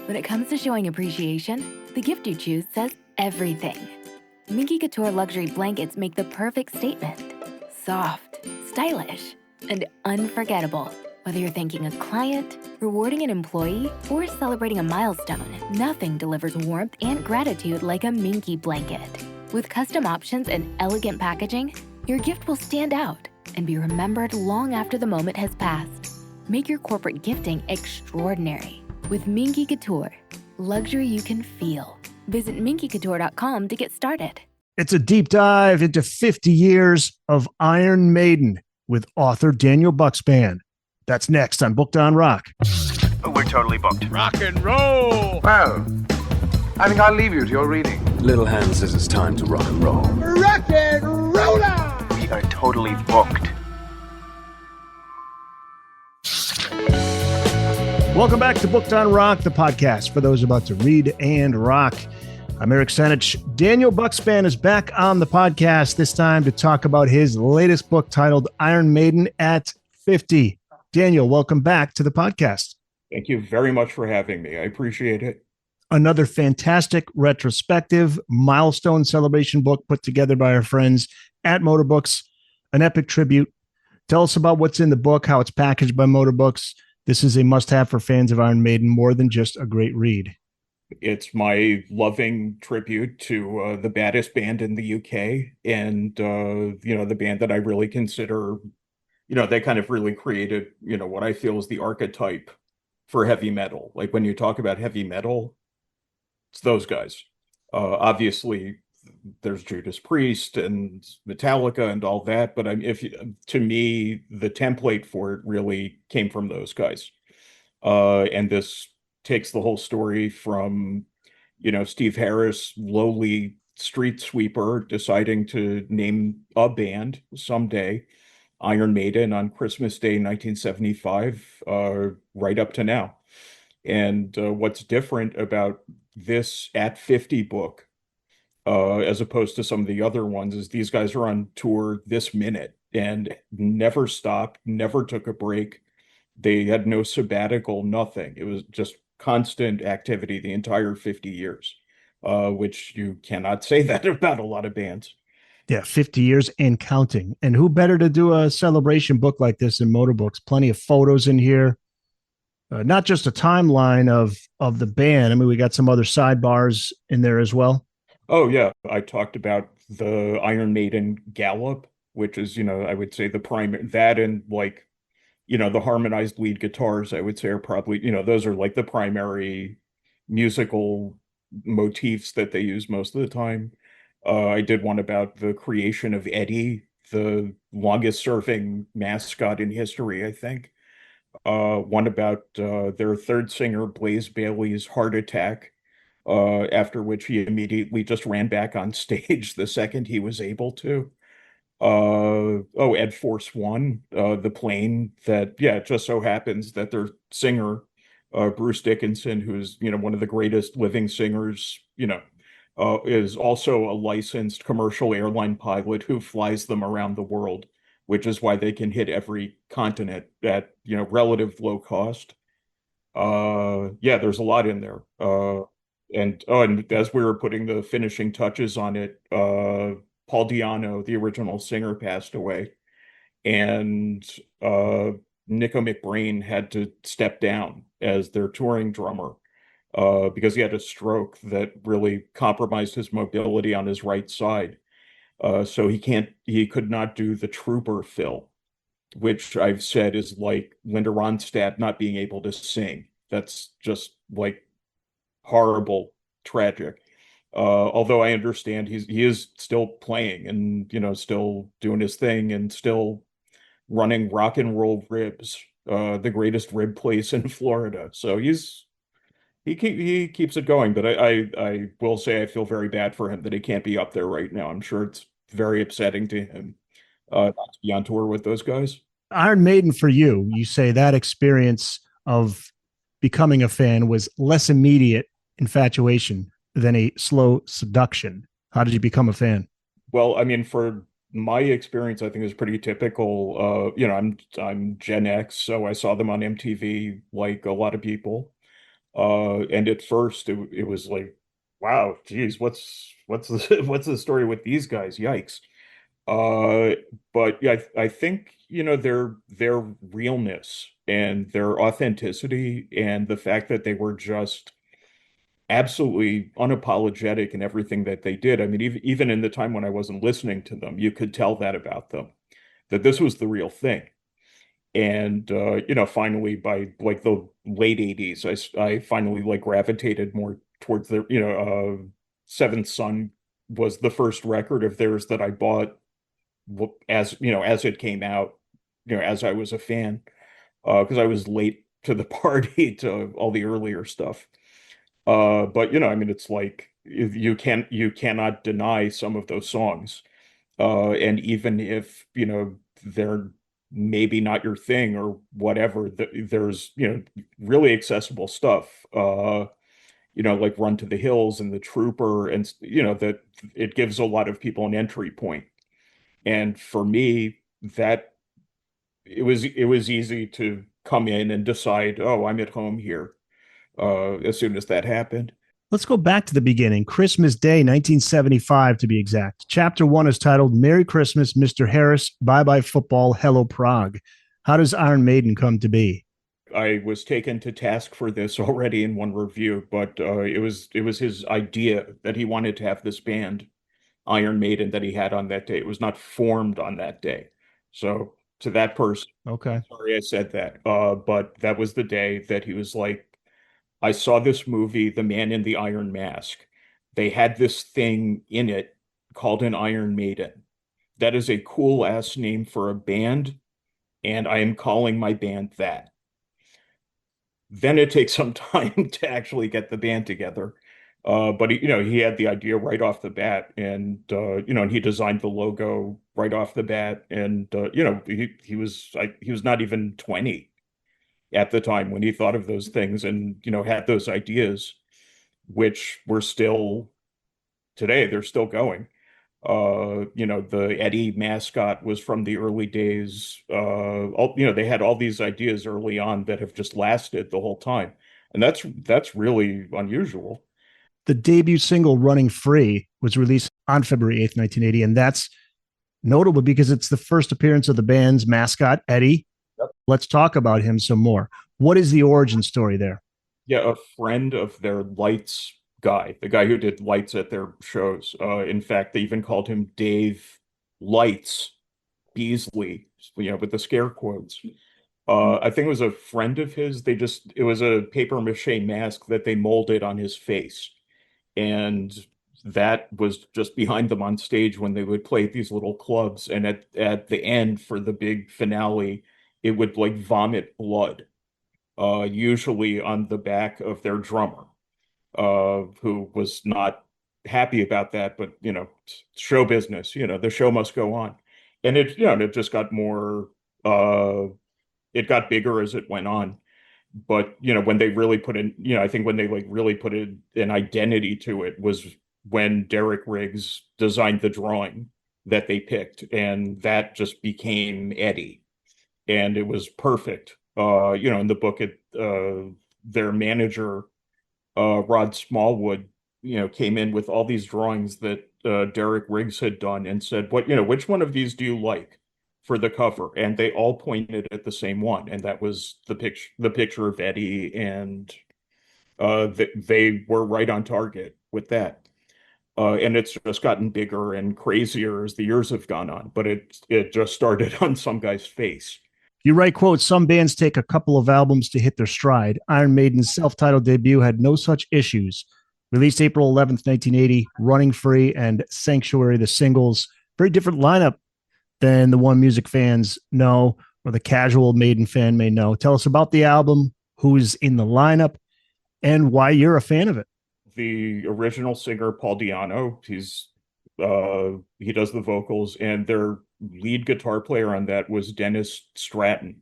When it comes to showing appreciation, the gift you choose says everything. Minky Couture luxury blankets make the perfect statement. Soft, stylish, and unforgettable. Whether you're thanking a client, rewarding an employee, or celebrating a milestone, nothing delivers warmth and gratitude like a Minky blanket. With custom options and elegant packaging, your gift will stand out and be remembered long after the moment has passed. Make your corporate gifting extraordinary with Minky Couture. Luxury you can feel. Visit minkycouture.com to get started. It's a deep dive into 50 years of Iron Maiden with author Daniel Bukszpan. That's next on Booked on Rock. We're totally booked. Rock and roll! Well, I think I'll leave you to your reading. Little Hand says it's time to rock and roll. Rock and roller! We are totally booked. Welcome back to Booked on Rock, the podcast for those about to read and rock. I'm Eric Senich. Daniel Bukszpan is back on the podcast, this time to talk about his latest book titled Iron Maiden at 50. Daniel, welcome back to the podcast. Thank you very much for having me. I appreciate it. Another fantastic retrospective milestone celebration book put together by our friends at Motorbooks, an epic tribute. Tell us about what's in the book, how it's packaged by Motorbooks. This is a must-have for fans of Iron Maiden, more than just a great read. It's my loving tribute to the baddest band in the UK and, the band that I really consider, they kind of really created, what I feel is the archetype for heavy metal. Like when you talk about heavy metal, it's those guys. Obviously, there's Judas Priest and Metallica and all that, but to me, the template for it really came from those guys. And this takes the whole story from, Steve Harris, lowly street sweeper, deciding to name a band someday, Iron Maiden, on Christmas Day, 1975, right up to now. And what's different about this at 50 book, as opposed to some of the other ones, is these guys are on tour this minute and never stopped, never took a break. They had no sabbatical, nothing. It was just constant activity the entire 50 years, which you cannot say that about a lot of bands. Yeah, 50 years and counting. And who better to do a celebration book like this than Motorbooks? Plenty of photos in here. Not just a timeline of the band. I mean, we got some other sidebars in there as well. Oh, yeah. I talked about the Iron Maiden Gallop, which is, I would say the primary, that and the harmonized lead guitars, I would say are probably, those are like the primary musical motifs that they use most of the time. I did one about the creation of Eddie, the longest serving mascot in history, I think. One about their third singer, Blaze Bayley's heart attack, after which he immediately just ran back on stage the second he was able to. Ed Force One, the plane that, it just so happens that their singer, Bruce Dickinson, who's, one of the greatest living singers, is also a licensed commercial airline pilot who flies them around the world, which is why they can hit every continent at, relative low cost. There's a lot in there. And as we were putting the finishing touches on it, Paul Di'Anno, the original singer, passed away, and Nico McBrain had to step down as their touring drummer because he had a stroke that really compromised his mobility on his right side. So he could not do the Trooper fill, which I've said is like Linda Ronstadt not being able to sing. That's just like horrible, tragic. Although I understand he is still playing and, still doing his thing and still running Rock and Roll Ribs, the greatest rib place in Florida. So he keeps it going, but I will say I feel very bad for him that he can't be up there right now. I'm sure it's very upsetting to him not to be on tour with those guys. Iron Maiden, for you say that experience of becoming a fan was less immediate infatuation than a slow seduction. How did you become a fan? Well, I mean, for my experience, I think is pretty typical. I'm Gen X, so I saw them on MTV like a lot of people. And at first it was like, wow, geez, what's the what's the story with these guys? Yikes. Uh, but yeah, I think, their realness and their authenticity and the fact that they were just absolutely unapologetic in everything that they did. I mean, even in the time when I wasn't listening to them, you could tell that about them, that this was the real thing. And finally by like the late 80s, I finally like gravitated more towards the, Seventh Son was the first record of theirs that I bought as it came out, as I was a fan, because I was late to the party to all the earlier stuff. But I mean, it's like you cannot deny some of those songs. And even if, they're maybe not your thing or whatever, there's, really accessible stuff. Like Run to the Hills and The Trooper, and that it gives a lot of people an entry point. And for me, that it was easy to come in and decide, oh, I'm at home here, as soon as that happened. Let's go back to the beginning. Christmas Day, 1975, to be exact. Chapter 1 is titled Merry Christmas, Mr. Harris, Bye Bye Football, Hello Prague. How does Iron Maiden come to be? I was taken to task for this already in one review, but it was his idea that he wanted to have this band, Iron Maiden, that he had on that day. It was not formed on that day. So to that person, Okay. sorry I said that. But that was the day that he was like, I saw this movie, The Man in the Iron Mask. They had this thing in it called an Iron Maiden. That is a cool ass name for a band, and I am calling my band that. Then it takes some time to actually get the band together. But he had the idea right off the bat, and and he designed the logo right off the bat, and he was not even 20 at the time when he thought of those things, and had those ideas, which were still today, they're still going. The Eddie mascot was from the early days. They had all these ideas early on that have just lasted the whole time. And that's really unusual. The debut single, Running Free, was released on February 8th, 1980. And that's notable because it's the first appearance of the band's mascot, Eddie. Yep. Let's talk about him some more. What is the origin story there? Yeah, a friend of their lights guy, the guy who did lights at their shows. In fact, they even called him Dave Lights Beasley, with the scare quotes. I think it was a friend of his. It was a paper mache mask that they molded on his face. And that was just behind them on stage when they would play at these little clubs. And at the end for the big finale, it would like vomit blood, usually on the back of their drummer, who was not happy about that. But, show business, the show must go on. And it just got more, it got bigger as it went on. But, when they really put in, I think when they like really put an identity to it was when Derek Riggs designed the drawing that they picked, and that just became Eddie. And it was perfect. In the book, their manager, Rod Smallwood, came in with all these drawings that Derek Riggs had done and said, which one of these do you like for the cover? And they all pointed at the same one, and that was the picture of Eddie, and they were right on target with that. And it's just gotten bigger and crazier as the years have gone on, but it just started on some guy's face. You write, quote, some bands take a couple of albums to hit their stride. Iron Maiden's self-titled debut had no such issues. Released April 11th, 1980, Running Free and Sanctuary, the singles. Very different lineup than the one music fans know or the casual Maiden fan may know. Tell us about the album, who's in the lineup, and why you're a fan of it. The original singer, Paul Di'Anno, he does the vocals, and their lead guitar player on that was Dennis Stratton,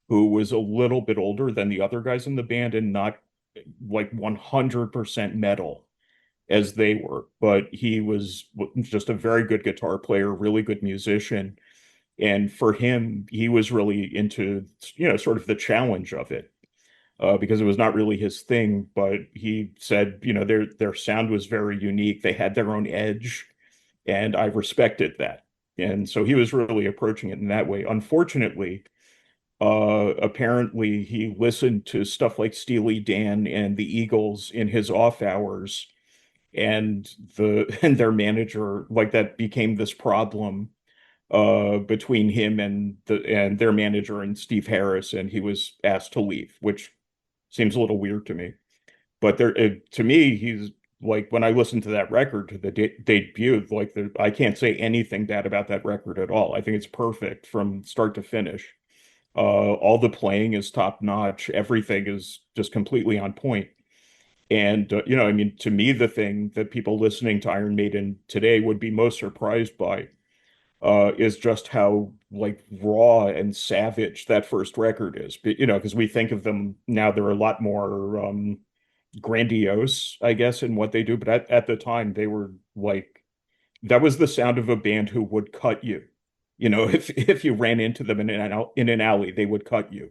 who was a little bit older than the other guys in the band and not like 100% metal as they were, but he was just a very good guitar player, really good musician. And for him, he was really into, sort of the challenge of it. because it was not really his thing. But he said, their sound was very unique. They had their own edge, and I respected that. And so he was really approaching it in that way. Unfortunately, apparently he listened to stuff like Steely Dan and the Eagles in his off hours, and and their manager, like, that became this problem between him and their manager and Steve Harris, and he was asked to leave, which seems a little weird to me. But to me, he's like, when I listen to that record, to the debut, like, I can't say anything bad about that record at all. I think it's perfect from start to finish. All the playing is top notch. Everything is just completely on point. And I mean, to me, the thing that people listening to Iron Maiden today would be most surprised by is just how, like, raw and savage that first record is. But, because we think of them now, they're a lot more grandiose, I guess, in what they do. But at the time, they were like, that was the sound of a band who would cut you. If you ran into them in an alley, they would cut you.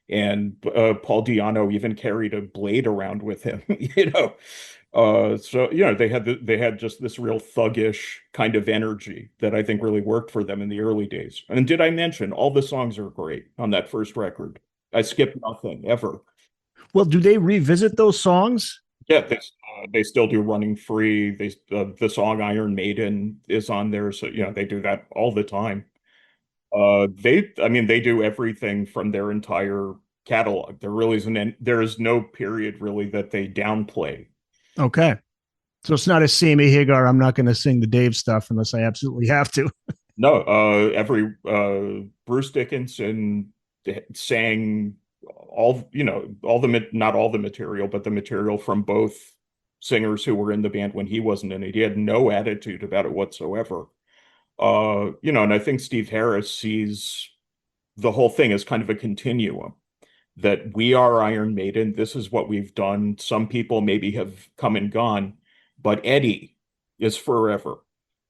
And Paul Di'Anno even carried a blade around with him, so they had just this real thuggish kind of energy that I think really worked for them in the early days. And did I mention all the songs are great on that first record? I skipped nothing ever. Well, do they revisit those songs? Yeah, they still do Running Free. The song Iron Maiden is on there, so they do that all the time. I mean, they do everything from their entire catalog. There is no period really that they downplay. Okay. So it's not a Sammy Hagar, I'm not going to sing the Dave stuff unless I absolutely have to. No, every Bruce Dickinson sang not all the material, but the material from both singers who were in the band when he wasn't in it. He had no attitude about it whatsoever. And I think Steve Harris sees the whole thing as kind of a continuum, that we are Iron Maiden. This is what we've done. Some people maybe have come and gone, but Eddie is forever.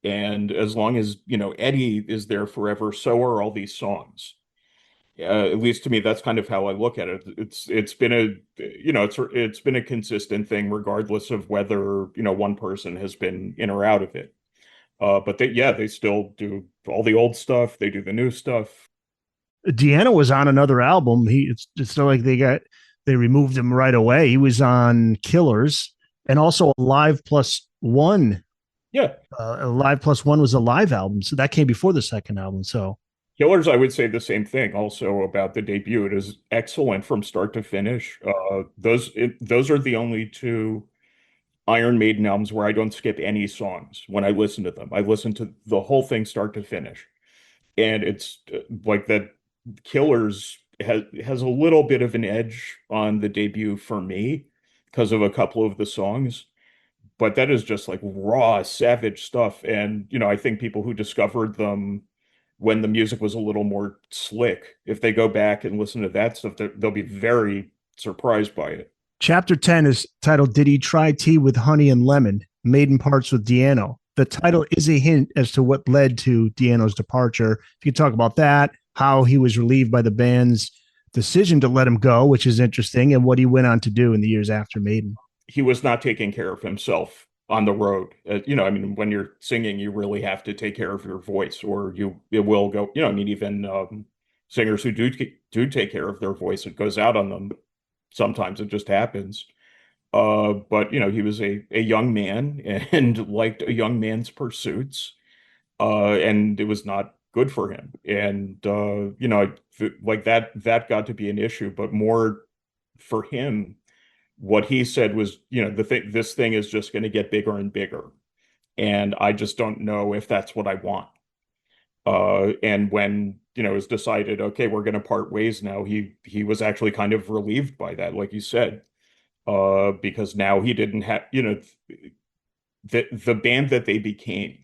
And as long as, Eddie is there forever, so are all these songs. At least to me, that's kind of how I look at it. It's been it's been a consistent thing, regardless of whether, one person has been in or out of it. But they still do all the old stuff. They do the new stuff. Deanna was on another album. It's not like they removed him right away. He was on Killers and also Live Plus One. Yeah. Live Plus One was a live album, so that came before the second album. So Killers, I would say the same thing also about the debut. It is excellent from start to finish. Those are the only two Iron Maiden albums where I don't skip any songs when I listen to them. I listen to the whole thing start to finish. And it's like that. Killers has a little bit of an edge on the debut for me because of a couple of the songs, but that is just like raw, savage stuff. And I think people who discovered them when the music was a little more slick, if they go back and listen to that stuff, they'll be very surprised by it. Chapter 10 is titled Did He Try Tea with Honey and Lemon? Maiden Parts with Di'Anno. The title is a hint as to what led to Deanno's departure. If you could talk about that, how he was relieved by the band's decision to let him go, which is interesting, and what he went on to do in the years after Maiden. He was not taking care of himself on the road. I mean, when you're singing, you really have to take care of your voice, or it will go. I mean, even singers who do take care of their voice, it goes out on them. Sometimes it just happens. But he was a young man and liked a young man's pursuits, and it was not good for him. And like that got to be an issue. But more for him, what he said was, this thing is just going to get bigger and bigger, and I just don't know if that's what I want. And when it was decided, okay, we're going to part ways now, he was actually kind of relieved by that, like you said, because now he didn't have, the band that they became,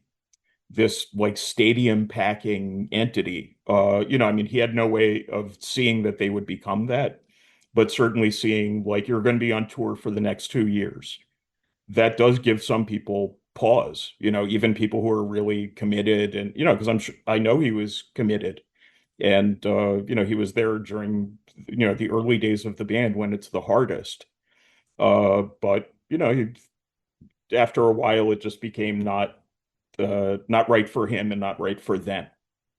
this like stadium packing entity. I mean, he had no way of seeing that they would become that, but certainly seeing like you're going to be on tour for the next 2 years. That does give some people pause, even people who are really committed, and because I know he was committed, And he was there during the early days of the band when it's the hardest. But after a while, it just became not right for him and not right for them,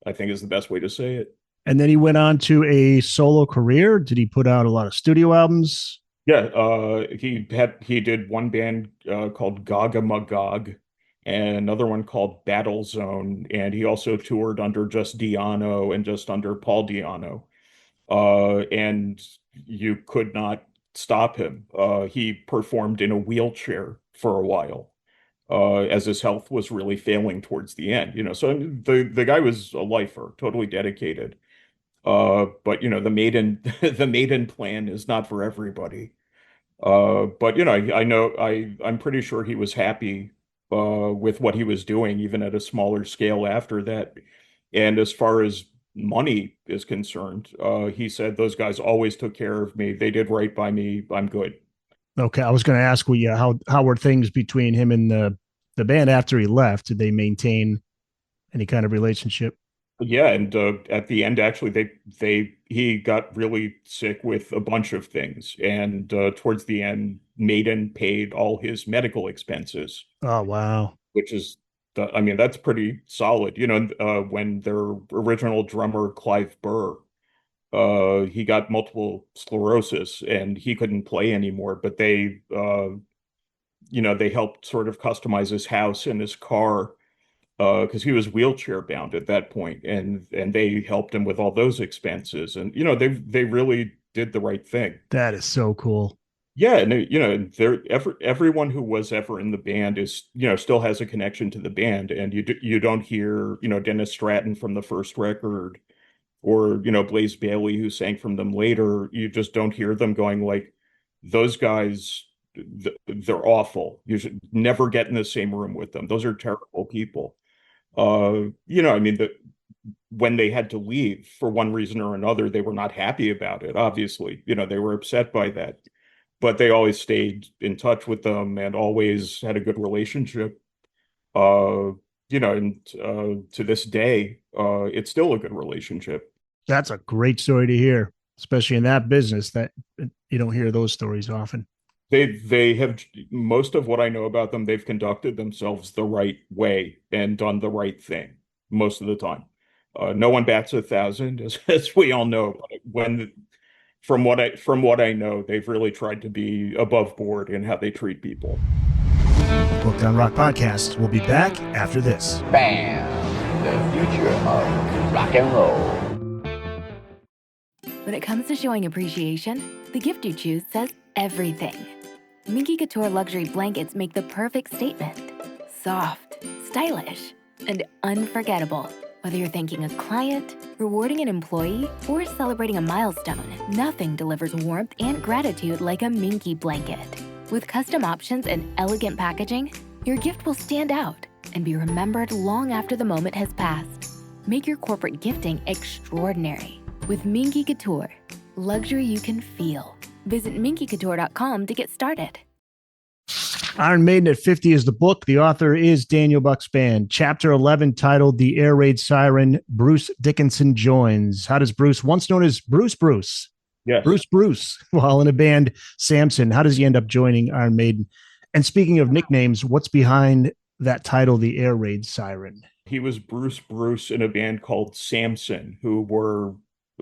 I think is the best way to say it. And then he went on to a solo career. Did he put out a lot of studio albums? Yeah, he did one band called Gaga Magog and another one called Battle Zone, and he also toured under just Diano and just under Paul Diano. And you could not stop him. He performed in a wheelchair for a while, as his health was really failing towards the end. So the guy was a lifer, totally dedicated. But the Maiden the Maiden plan is not for everybody. But I know I'm pretty sure he was happy with what he was doing, even at a smaller scale after that. And as far as money is concerned, he said those guys always took care of me. They did right by me. I'm good. Okay, I was going to ask, well, yeah, how were things between him and the band after he left? Did they maintain any kind of relationship? Yeah, and at the end, actually, he got really sick with a bunch of things, and towards the end, Maiden paid all his medical expenses, Oh, wow. which is, I mean, that's pretty solid. When their original drummer Clive Burr, he got multiple sclerosis and he couldn't play anymore, but they helped sort of customize his house and his car because he was wheelchair bound at that point, and they helped him with all those expenses, and they really did the right thing. That is so cool. Yeah, and everyone who was ever in the band is still has a connection to the band, and you don't hear Dennis Stratton from the first record or Blaze Bailey who sang from them later. You just don't hear them going like those guys. They're awful. You should never get in the same room with them. Those are terrible people. I mean, when they had to leave for one reason or another, they were not happy about it. Obviously, they were upset by that, but they always stayed in touch with them and always had a good relationship. And to this day, it's still a good relationship. That's a great story to hear, especially in that business that you don't hear those stories often. They have most of what I know about them. They've conducted themselves the right way and done the right thing most of the time. No one bats 1,000, as we all know. But from what I know, they've really tried to be above board in how they treat people. Booked on Rock Podcast. We'll be back after this. Bam! The future of rock and roll. When it comes to showing appreciation, the gift you choose says everything. Minky Couture luxury blankets make the perfect statement. Soft, stylish, and unforgettable. Whether you're thanking a client, rewarding an employee, or celebrating a milestone, nothing delivers warmth and gratitude like a Minky blanket. With custom options and elegant packaging, your gift will stand out and be remembered long after the moment has passed. Make your corporate gifting extraordinary with Minky Couture. Luxury you can feel. Visit minkycouture.com to get started. Iron Maiden at 50 is the book. The author is Daniel Bukszpan. Chapter 11, titled The Air Raid Siren, Bruce Dickinson joins. How does Bruce, once known as Bruce, Yes. Bruce, while in a band, Samson, how does he end up joining Iron Maiden? And speaking of nicknames, what's behind that title, The Air Raid Siren? He was Bruce in a band called Samson, who were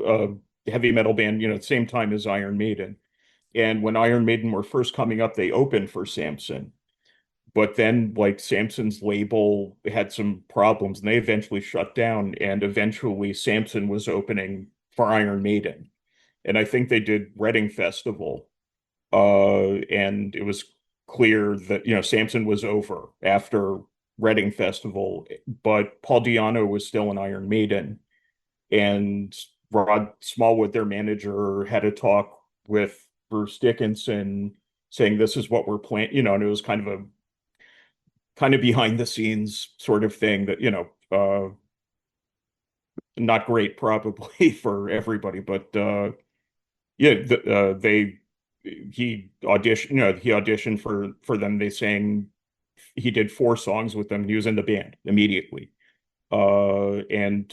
a heavy metal band, same time as Iron Maiden. And when Iron Maiden were first coming up, they opened for Samson. But then, like, Samson's label had some problems, and they eventually shut down. And eventually, Samson was opening for Iron Maiden. And I think they did Reading Festival. And it was clear that, Samson was over after Reading Festival. But Paul Diano was still in Iron Maiden. And Rod Smallwood, their manager, had a talk with Bruce Dickinson saying this is what we're planning, and it was kind of behind the scenes sort of thing that, not great probably for everybody, but yeah, he auditioned for them. They sang, he did 4 songs with them. He was in the band immediately. And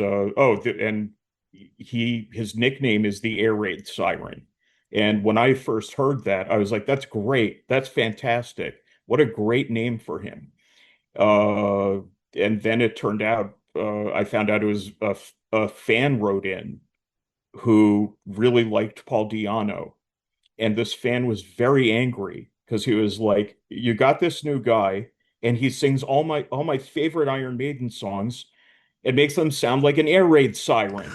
his nickname is the air raid siren. And when I first heard that, I was like, that's great. That's fantastic. What a great name for him. Uh, and then it turned out, I found out it was a fan wrote in who really liked Paul Di'Anno. And this fan was very angry because he was like, "You got this new guy, and he sings all my favorite Iron Maiden songs. It makes them sound like an air raid siren."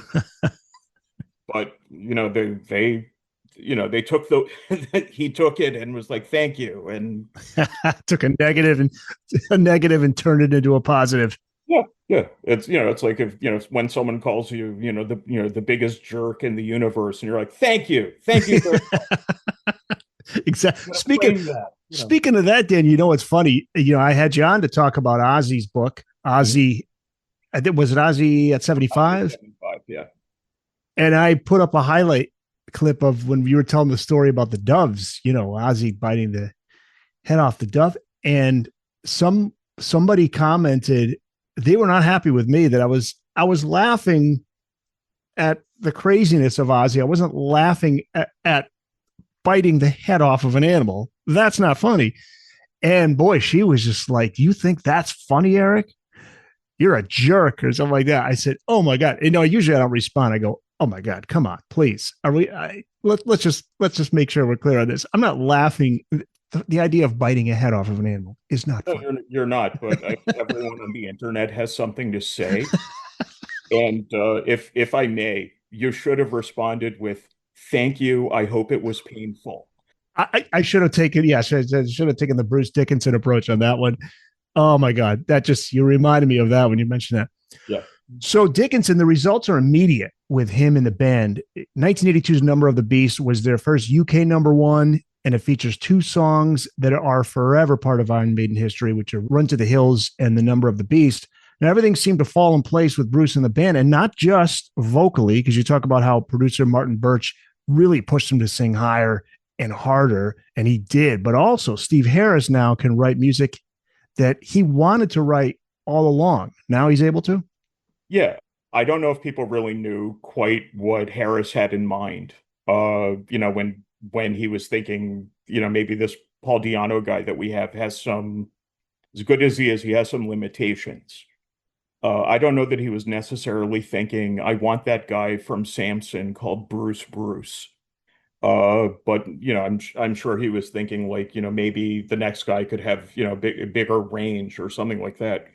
But they took the he took it and was like, "Thank you," and Took a negative and turned it into a positive. yeah, yeah. It's like if when someone calls you, the biggest jerk in the universe, and you're like, thank you very Exactly. much. Frame that. Speaking of that, Dan, it's funny. I had you on to talk about Ozzy's book. Ozzy, I think, was it Ozzy at 75? 75, yeah. And I put up a highlight clip of when you were telling the story about the doves, Ozzy biting the head off the dove. And somebody commented they were not happy with me that I was laughing at the craziness of Ozzy. I wasn't laughing at biting the head off of an animal. That's not funny. And boy, she was just like, "You think that's funny, Eric? You're a jerk," or something like that. I said, "Oh my God." Usually I don't respond. I go, "Oh my God, come on, please. Are we, let's just make sure we're clear on this. I'm not laughing. The idea of biting a head off of an animal is not No, fun." you're not, but everyone on the internet has something to say. And if I may, you should have responded with, "Thank you. I hope it was painful." I should have taken, yeah, should have taken the Bruce Dickinson approach on that one. Oh my God. You reminded me of that when you mentioned that. Yeah. So Dickinson, the results are immediate with him in the band. 1982's Number of the Beast was their first UK number one, and it features two songs that are forever part of Iron Maiden history, which are Run to the Hills and The Number of the Beast. And everything seemed to fall in place with Bruce in the band, and not just vocally, because you talk about how producer Martin Birch really pushed him to sing higher and harder, and he did. But also Steve Harris now can write music that he wanted to write all along. Now he's able to. Yeah. I don't know if people really knew quite what Harris had in mind. When he was thinking, maybe this Paul Di'Anno guy that we have has some, as good as he has some limitations. I don't know that he was necessarily thinking, I want that guy from Samson called Bruce. But I'm sure he was thinking like, maybe the next guy could have, bigger range or something like that.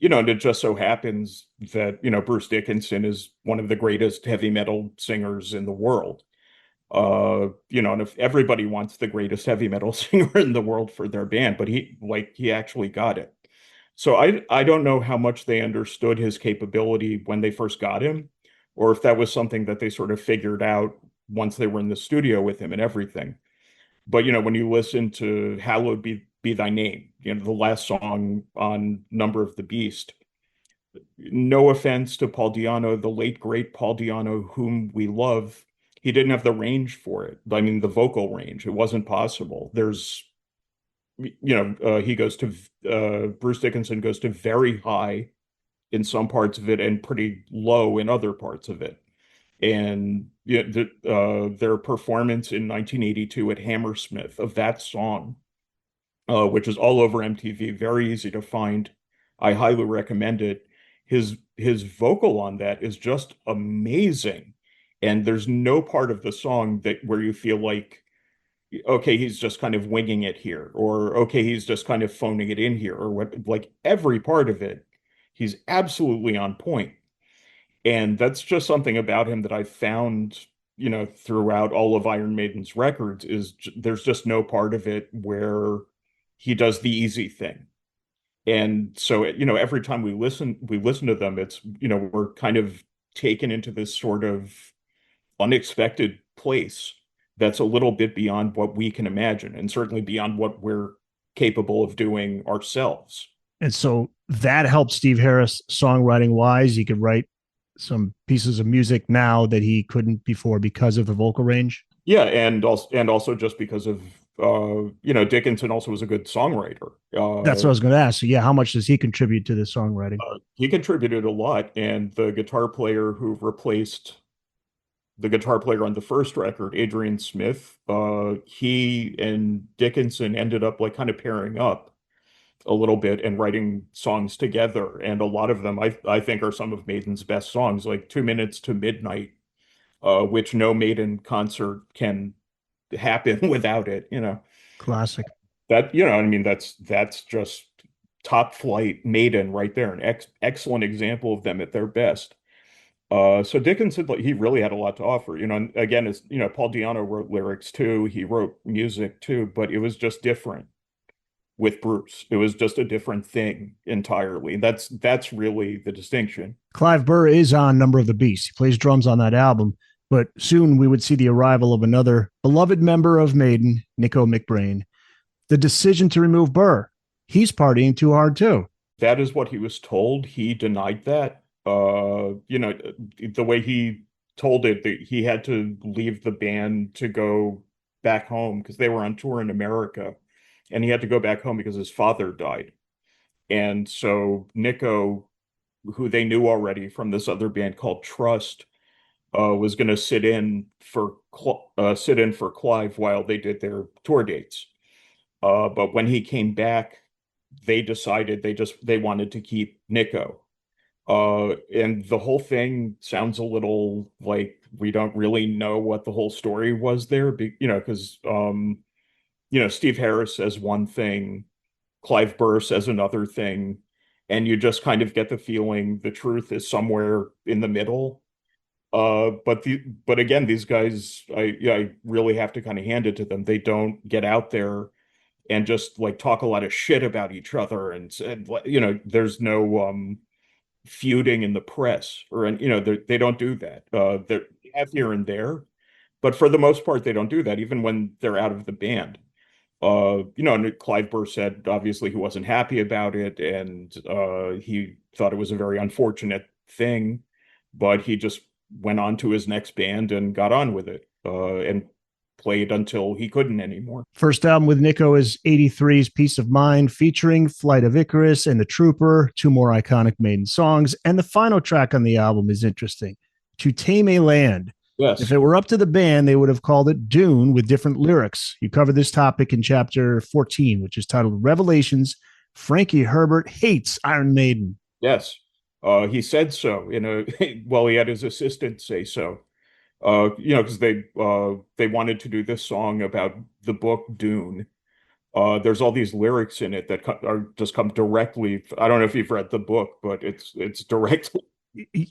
And it just so happens that, Bruce Dickinson is one of the greatest heavy metal singers in the world. And if everybody wants the greatest heavy metal singer in the world for their band, but he actually got it. So I don't know how much they understood his capability when they first got him, or if that was something that they sort of figured out once they were in the studio with him and everything. But when you listen to "Hallowed Be Thy Name," the last song on Number of the Beast, no offense to Paul Di'Anno, the late great Paul Di'Anno, whom we love, he didn't have the range for it. I mean, the vocal range, it wasn't possible. He goes to Bruce Dickinson goes to very high in some parts of it and pretty low in other parts of it. And their performance in 1982 at Hammersmith of that song, which is all over MTV, very easy to find. I highly recommend it. His vocal on that is just amazing, and there's no part of the song where you feel like, okay, he's just kind of winging it here, or okay, he's just kind of phoning it in here, or what. Like every part of it, he's absolutely on point. And that's just something about him that I found, throughout all of Iron Maiden's records is there's just no part of it where he does the easy thing. And so, every time we listen to them, it's, we're kind of taken into this sort of unexpected place that's a little bit beyond what we can imagine, and certainly beyond what we're capable of doing ourselves. And so that helped Steve Harris songwriting wise. He could write some pieces of music now that he couldn't before because of the vocal range. Yeah, and also just because of Dickinson also was a good songwriter. That's what I was going to ask. So, yeah, how much does he contribute to the songwriting? He contributed a lot, and the guitar player who replaced the guitar player on the first record, Adrian Smith, he and Dickinson ended up like kind of pairing up a little bit and writing songs together. And a lot of them I think are some of Maiden's best songs, like 2 Minutes to Midnight, which no Maiden concert can happen without it, Classic. I mean, that's just top flight Maiden right there, an excellent example of them at their best. So Dickinson, like, he really had a lot to offer. And again, as Paul Di'Anno wrote lyrics too. He wrote music too, but it was just different with Bruce. It was just a different thing entirely. That's really the distinction. Clive Burr is on Number of the Beast. He plays drums on that album, but soon we would see the arrival of another beloved member of Maiden, Nico McBrain. The decision to remove Burr. He's partying too hard too. That is what he was told. He denied that. The way he told it, that he had to leave the band to go back home because they were on tour in America, and he had to go back home because his father died. And so Nico, who they knew already from this other band called Trust, was going to sit in for Clive while they did their tour dates. But when he came back, they decided they wanted to keep Nico. And the whole thing sounds a little like we don't really know what the whole story was there, because Steve Harris says one thing, Clive Burr says another thing, and you just kind of get the feeling the truth is somewhere in the middle. But again, these guys, I really have to kind of hand it to them. They don't get out there and just like talk a lot of shit about each other, and there's no feuding in the press, or they don't do that. They have here and there, but for the most part, they don't do that, even when they're out of the band. And Clive Burr said obviously he wasn't happy about it, and he thought it was a very unfortunate thing, but he just went on to his next band and got on with it, and played until he couldn't anymore. First album with Nico is 83's Peace of Mind, featuring Flight of Icarus and The Trooper, two more iconic Maiden songs. And the final track on the album is interesting, To Tame a Land. Yes. If it were up to the band, they would have called it Dune with different lyrics. You covered this topic in chapter 14, which is titled Revelations. Frankie Herbert hates Iron Maiden. Yes. He said so he had his assistant say so. Because they wanted to do this song about the book Dune. There's all these lyrics in it that just come directly. I don't know if you've read the book, but it's directly.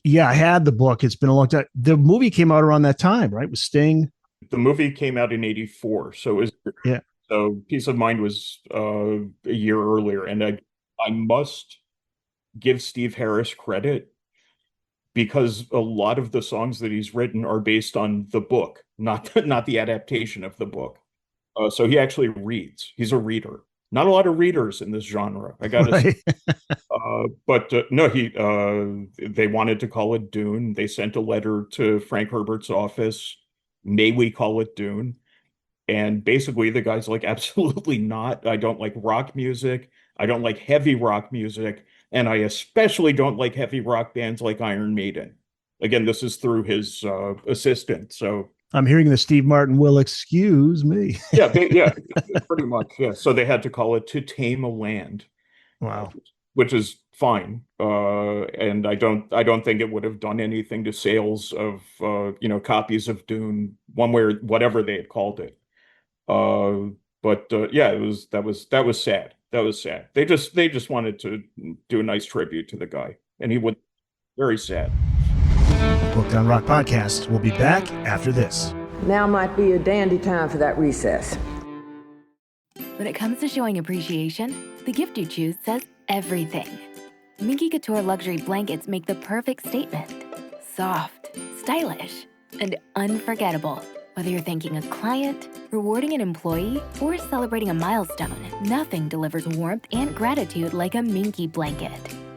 Yeah, I had the book. It's been a long time. The movie came out around that time, right? With Sting. The movie came out in '84, so yeah. So Peace of Mind was a year earlier, and I must give Steve Harris credit, because a lot of the songs that he's written are based on the book, not the adaptation of the book. So he actually reads. He's a reader. Not a lot of readers in this genre, I gotta say. But no, they wanted to call it Dune. They sent a letter to Frank Herbert's office. May we call it Dune? And basically the guy's like, absolutely not. I don't like rock music. I don't like heavy rock music. And I especially don't like heavy rock bands like Iron Maiden. Again, this is through his assistant. So I'm hearing the Steve Martin will excuse me. yeah, pretty much. Yeah. So they had to call it To Tame a Land. Wow. Which is fine. And I don't think it would have done anything to sales of copies of Dune, one way or whatever they had called it. But that was sad. That was sad. They just wanted to do a nice tribute to the guy, and he would. Very sad. Booked on Rock Podcast. We'll be back after this. Now might be a dandy time for that recess. When it comes to showing appreciation, the gift you choose says everything. Minky Couture luxury blankets make the perfect statement. Soft, stylish, and unforgettable. Whether you're thanking a client, rewarding an employee, or celebrating a milestone, nothing delivers warmth and gratitude like a Minky blanket.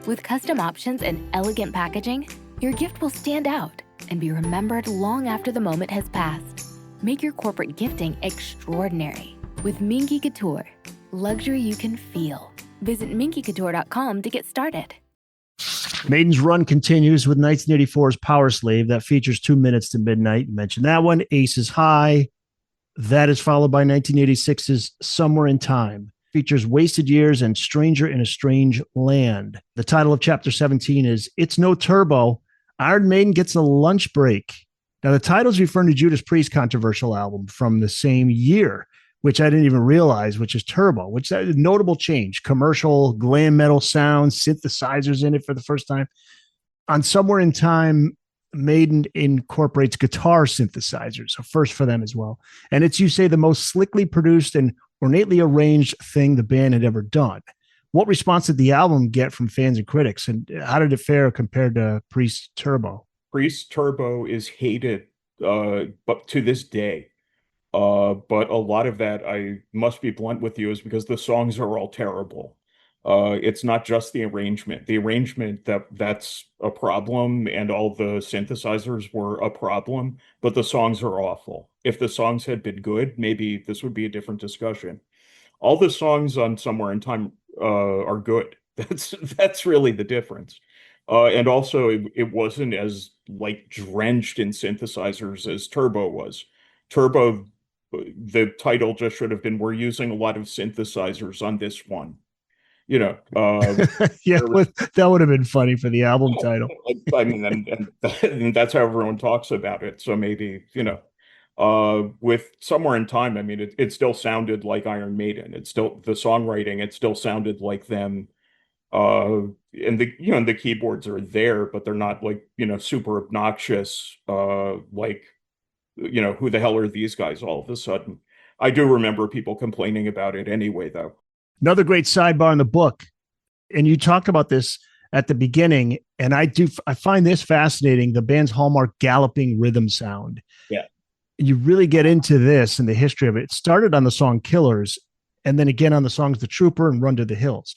With custom options and elegant packaging, your gift will stand out and be remembered long after the moment has passed. Make your corporate gifting extraordinary With Minky Couture, luxury you can feel. Visit minkycouture.com to get started. Maiden's run continues with 1984's Power Slave that features 2 Minutes to Midnight. You mentioned that one. Ace is High. That is followed by 1986's Somewhere in Time. Features Wasted Years and Stranger in a Strange Land. The title of chapter 17 is It's No Turbo. Iron Maiden gets a lunch break. Now, the title is referring to Judas Priest's controversial album from the same year, which I didn't even realize, which is Turbo, which is a notable change. Commercial, glam metal sounds, synthesizers in it for the first time. On Somewhere in Time, Maiden incorporates guitar synthesizers, a first for them as well. And it's, you say, the most slickly produced and ornately arranged thing the band had ever done. What response did the album get from fans and critics, and how did it fare compared to Priest Turbo? Priest Turbo is hated, but to this day. But a lot of that, I must be blunt with you, is because the songs are all terrible. It's not just the arrangement. The arrangement, that's a problem, and all the synthesizers were a problem, but the songs are awful. If the songs had been good, maybe this would be a different discussion. All the songs on Somewhere in Time are good. That's really the difference. And also, it wasn't as like drenched in synthesizers as Turbo was. Turbo, the title just should have been, we're using a lot of synthesizers on this one. You know, Yeah, that would have been funny for the album title. I mean, and that's how everyone talks about it. So maybe, with Somewhere in Time, I mean, it still sounded like Iron Maiden. It's still the songwriting, it still sounded like them. And the keyboards are there, but they're not like, super obnoxious, like, who the hell are these guys all of a sudden? I do remember people complaining about it anyway, though. Another great sidebar in the book, and you talked about this at the beginning, and I find this fascinating, the band's hallmark galloping rhythm sound. Yeah. You really get into this and the history of it. It started on the song Killers, and then again on the songs The Trooper and Run to the Hills.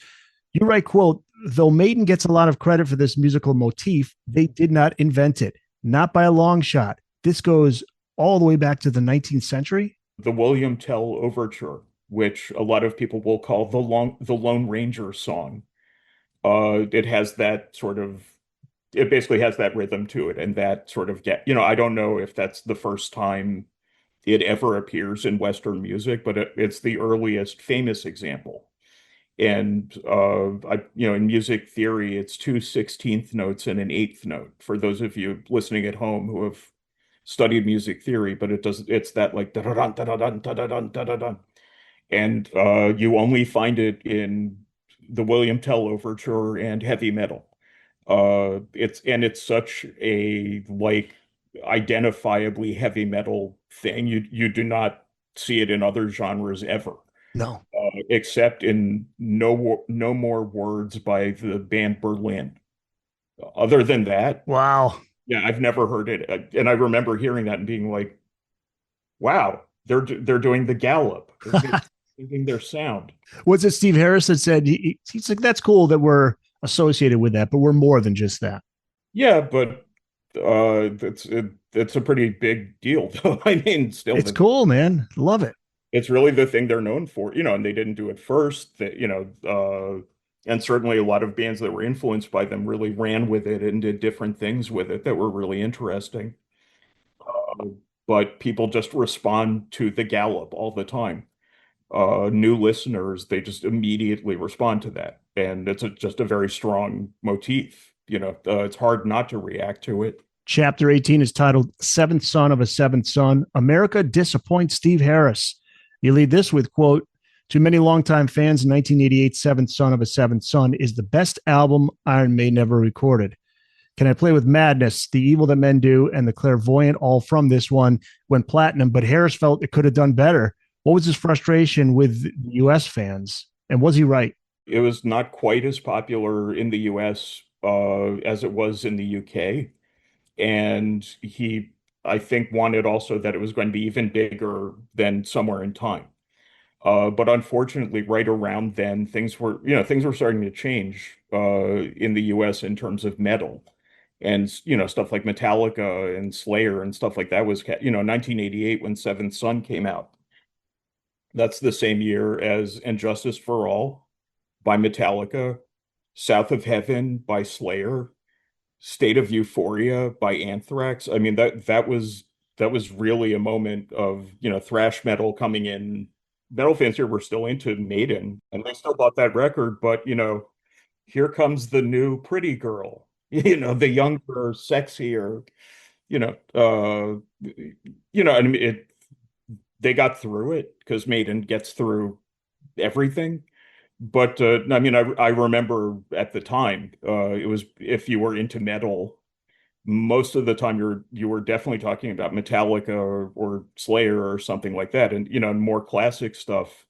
You write, quote, though Maiden gets a lot of credit for this musical motif, they did not invent it, not by a long shot. This goes all the way back to the 19th century. The William Tell Overture, which a lot of people will call the Lone Ranger song. It has that sort of, it basically has that rhythm to it, and that sort of I don't know if that's the first time it ever appears in Western music, but it's the earliest famous example. And in music theory, it's 2/16 notes and an eighth note. For those of you listening at home who have studied music theory, but it's that like da da da da da da da da da. And you only find it in the William Tell Overture and heavy metal. It's such a like identifiably heavy metal thing. You do not see it in other genres ever. No. Except in No More Words by the band Berlin. Other than that, wow. Yeah, I've never heard it. And I remember hearing that and being like, wow, they're doing the gallop. They're changing their sound. Was it Steve Harris that said, he's like, that's cool that we're associated with that, but we're more than just that. Yeah, but it's a pretty big deal, though. I mean, still, it's cool, man. Love it. It's really the thing they're known for, and they didn't do it first. That and certainly a lot of bands that were influenced by them really ran with it and did different things with it that were really interesting. But people just respond to the gallop all the time. New listeners, they just immediately respond to that, and it's just a very strong motif. It's hard not to react to it. Chapter 18 is titled Seventh Son of a Seventh Son. America Disappoints Steve Harris. You lead this with, quote, to many longtime fans, 1988's Seventh Son of a Seventh Son is the best album Iron Maiden ever recorded. Can I Play with Madness, The Evil That Men Do, and The Clairvoyant all from this one went platinum, but Harris felt it could have done better. What was his frustration with U.S. fans, and was he right? It was not quite as popular in the U.S. As it was in the U.K., and he, I think, wanted also that it was going to be even bigger than Somewhere in Time. But unfortunately, right around then, things were starting to change in the U.S. in terms of metal, and stuff like Metallica and Slayer and stuff like that was 1988 when Seventh Son came out. That's the same year as And Justice for All by Metallica, South of Heaven by Slayer, State of Euphoria by Anthrax. I mean, that was really a moment of, thrash metal coming in. Metal fans here were still into Maiden, and they still bought that record, but here comes the new pretty girl, the younger, sexier, you know, I mean, they got through it because Maiden gets through everything. But I mean, I remember at the time, it was if you were into metal, most of the time you were definitely talking about Metallica or Slayer or something like that, and more classic stuff.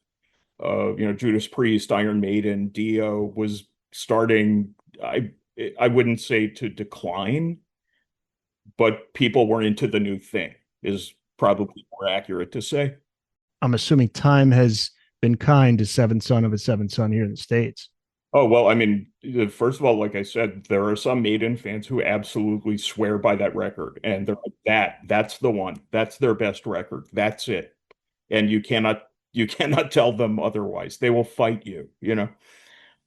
Judas Priest, Iron Maiden, Dio was starting. I wouldn't say to decline, but people were into the new thing is probably more accurate to say. I'm assuming time has been kind to Seventh Son of a Seventh Son here in the States. Oh, well, I mean, first of all, like I said, there are some Maiden fans who absolutely swear by that record, and they're like, that's the one. That's their best record. That's it. And you cannot tell them otherwise. They will fight you.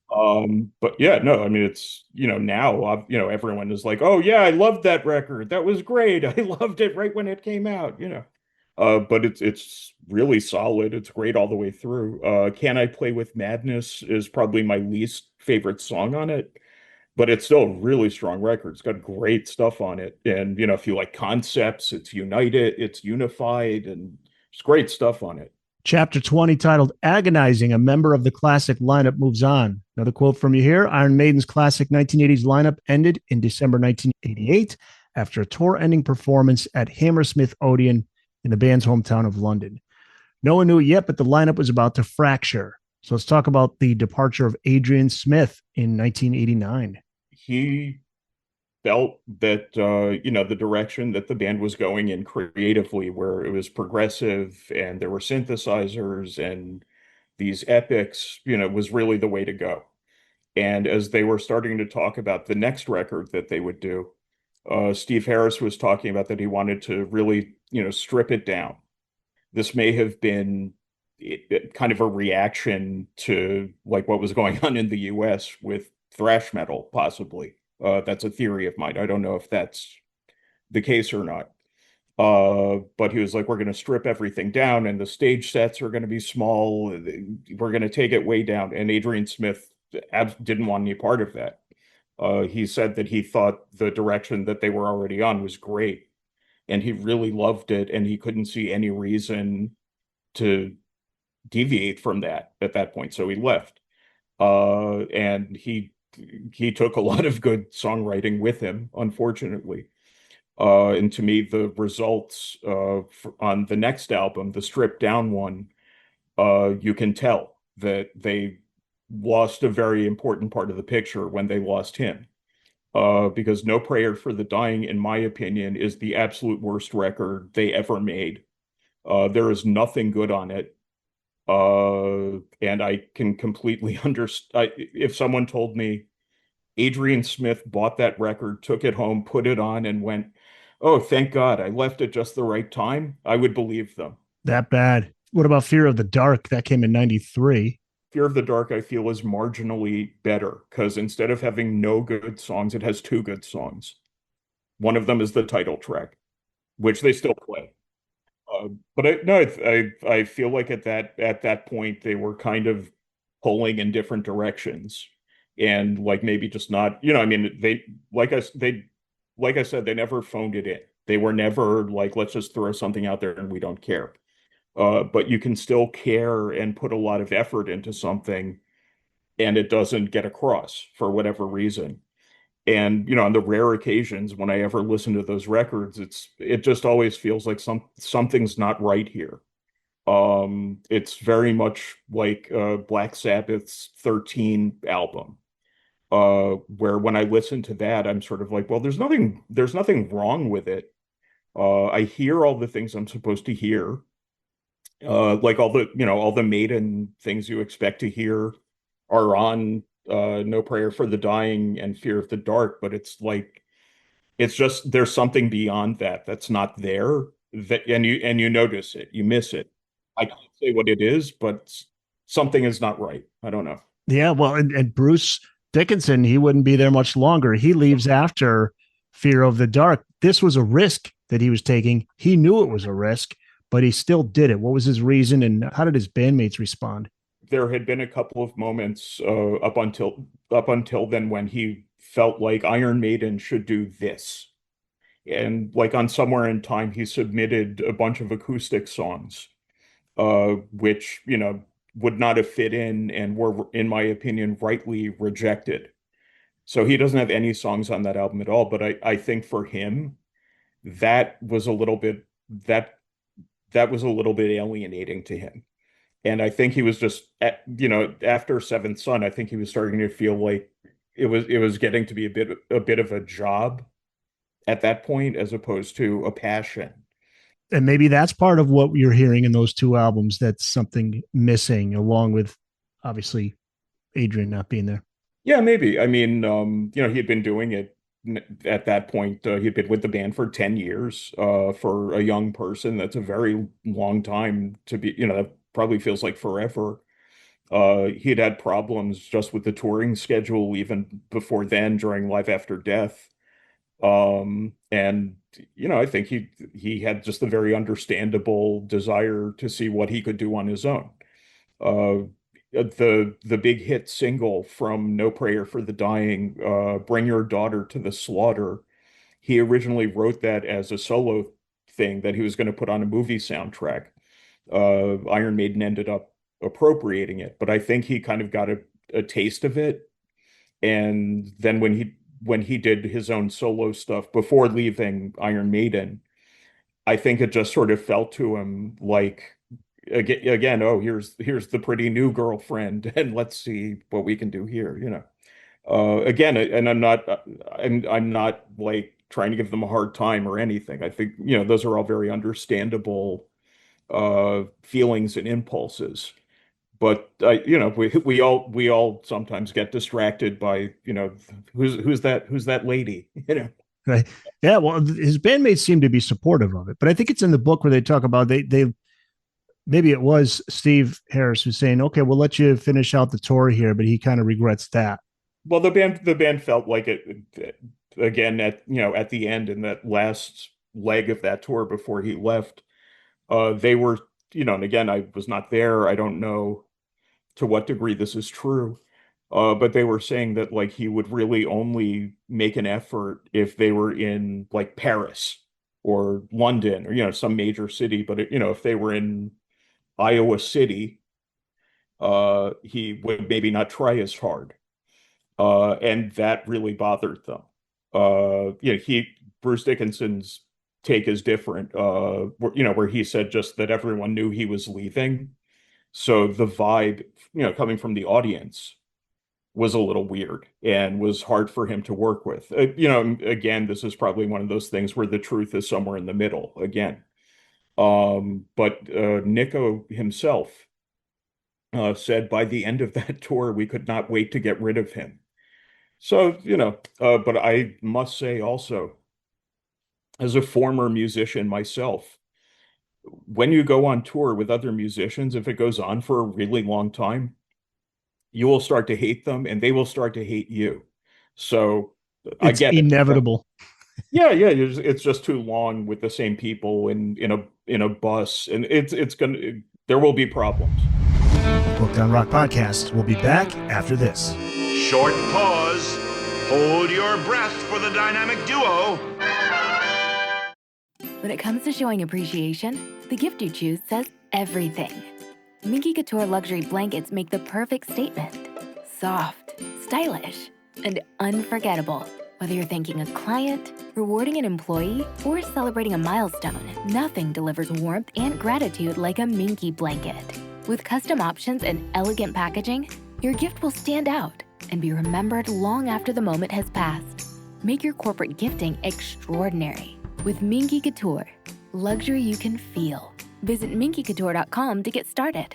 But yeah, no, I mean, it's, now, everyone is like, oh yeah, I loved that record. That was great. I loved it right when it came out. But it's really solid. It's great all the way through. Can I Play with Madness is probably my least favorite song on it, but it's still a really strong record. It's got great stuff on it. And, if you like concepts, it's united, it's unified, and it's great stuff on it. Chapter 20, titled Agonizing, a member of the classic lineup moves on. Another quote from you here. Iron Maiden's classic 1980s lineup ended in December 1988 after a tour-ending performance at Hammersmith Odeon in the band's hometown of London. No one knew it yet, but the lineup was about to fracture. So let's talk about the departure of Adrian Smith in 1989. He felt that the direction that the band was going in creatively, where it was progressive and there were synthesizers and these epics, was really the way to go. And as they were starting to talk about the next record that they would do, Steve Harris was talking about that he wanted to really, strip it down. This may have been kind of a reaction to like what was going on in the US with thrash metal, possibly. That's a theory of mine. I don't know if that's the case or not. But he was like, we're going to strip everything down and the stage sets are going to be small. We're going to take it way down. And Adrian Smith didn't want any part of that. He said that he thought the direction that they were already on was great and he really loved it. And he couldn't see any reason to deviate from that at that point. So he left. And he took a lot of good songwriting with him, unfortunately. And to me, the results on the next album, the stripped down one, you can tell that they lost a very important part of the picture when they lost him. Because No Prayer for the Dying, in my opinion, is the absolute worst record they ever made. There is nothing good on it. And I can completely understand if someone told me Adrian Smith bought that record, took it home, put it on, and went, "Oh, thank God, I left at just the right time," I would believe them. That bad. What about Fear of the Dark? That came in 93. Fear of the Dark, I feel, is marginally better because instead of having no good songs, it has two good songs. One of them is the title track, which they still play. But I feel like at that point they were kind of pulling in different directions, and like maybe just not. I mean, like I said, they never phoned it in. They were never like, let's just throw something out there and we don't care. But you can still care and put a lot of effort into something, and it doesn't get across for whatever reason. And on the rare occasions when I ever listen to those records, it just always feels like something's not right here. It's very much like Black Sabbath's 13 album, where when I listen to that, I'm sort of like, well, there's nothing wrong with it. I hear all the things I'm supposed to hear, like all the Maiden things you expect to hear are on No Prayer for the Dying and Fear of the Dark, but it's like it's just there's something beyond that that's not there, and you notice it, you miss it. I can't say what it is, but something is not right. I don't know. Yeah, well, and Bruce Dickinson, he wouldn't be there much longer. He leaves after Fear of the Dark. This was a risk that he was taking. He knew it was a risk, but he still did it. What was his reason, and how did his bandmates respond? There had been a couple of moments up until then when he felt like Iron Maiden should do this. And like on Somewhere in Time, he submitted a bunch of acoustic songs, which, would not have fit in and were, in my opinion, rightly rejected. So he doesn't have any songs on that album at all. But I think for him, that was a little bit that was a little bit alienating to him. And I think he was just, after Seventh Son, I think he was starting to feel like it was getting to be a bit of a job at that point, as opposed to a passion. And maybe that's part of what you're hearing in those two albums. That's something missing, along with obviously Adrian not being there. Yeah, maybe. I mean, he had been doing it at that point. He'd been with the band for 10 years. For a young person, that's a very long time to be, that probably feels like forever. He'd had problems just with the touring schedule even before then, during Live After Death. And I think he had just a very understandable desire to see what he could do on his own. Uh, the big hit single from No Prayer for the Dying, Bring Your Daughter to the Slaughter, he originally wrote that as a solo thing that he was going to put on a movie soundtrack. Iron Maiden ended up appropriating it, but I think he kind of got a taste of it. And then when he did his own solo stuff before leaving Iron Maiden, I think it just sort of felt to him like, again, oh, here's the pretty new girlfriend, and let's see what we can do here. Again, and I'm not like trying to give them a hard time or anything. I think, those are all very understandable feelings and impulses. But we all sometimes get distracted by, who's that lady, Right. Yeah. Well, his bandmates seem to be supportive of it, but I think it's in the book where they talk about they maybe it was Steve Harris who's saying, okay, we'll let you finish out the tour here, but he kind of regrets that. Well, the band felt like it again at the end, in that last leg of that tour before he left. They were, and again, I was not there. I don't know to what degree this is true. But they were saying that like he would really only make an effort if they were in like Paris or London or, some major city. But if they were in Iowa City, he would maybe not try as hard. And that really bothered them. Bruce Dickinson's take is different, where he said just that everyone knew he was leaving. So the vibe, coming from the audience was a little weird and was hard for him to work with. Again, this is probably one of those things where the truth is somewhere in the middle again. But Nico himself said by the end of that tour, we could not wait to get rid of him. So, but I must say also, as a former musician myself, when you go on tour with other musicians, if it goes on for a really long time, you will start to hate them and they will start to hate you. So I It's get it. inevitable. Yeah, it's just too long with the same people in a bus, and there will be problems. Booked on Rock Podcast. We'll be back after this. Short pause. Hold your breath for the dynamic duo. When it comes to showing appreciation, the gift you choose says everything. Minky Couture luxury blankets make the perfect statement. Soft, stylish, and unforgettable. Whether you're thanking a client, rewarding an employee, or celebrating a milestone, nothing delivers warmth and gratitude like a Minky blanket. With custom options and elegant packaging, your gift will stand out and be remembered long after the moment has passed. Make your corporate gifting extraordinary with Minky Couture. Luxury you can feel. Visit minkycouture.com to get started.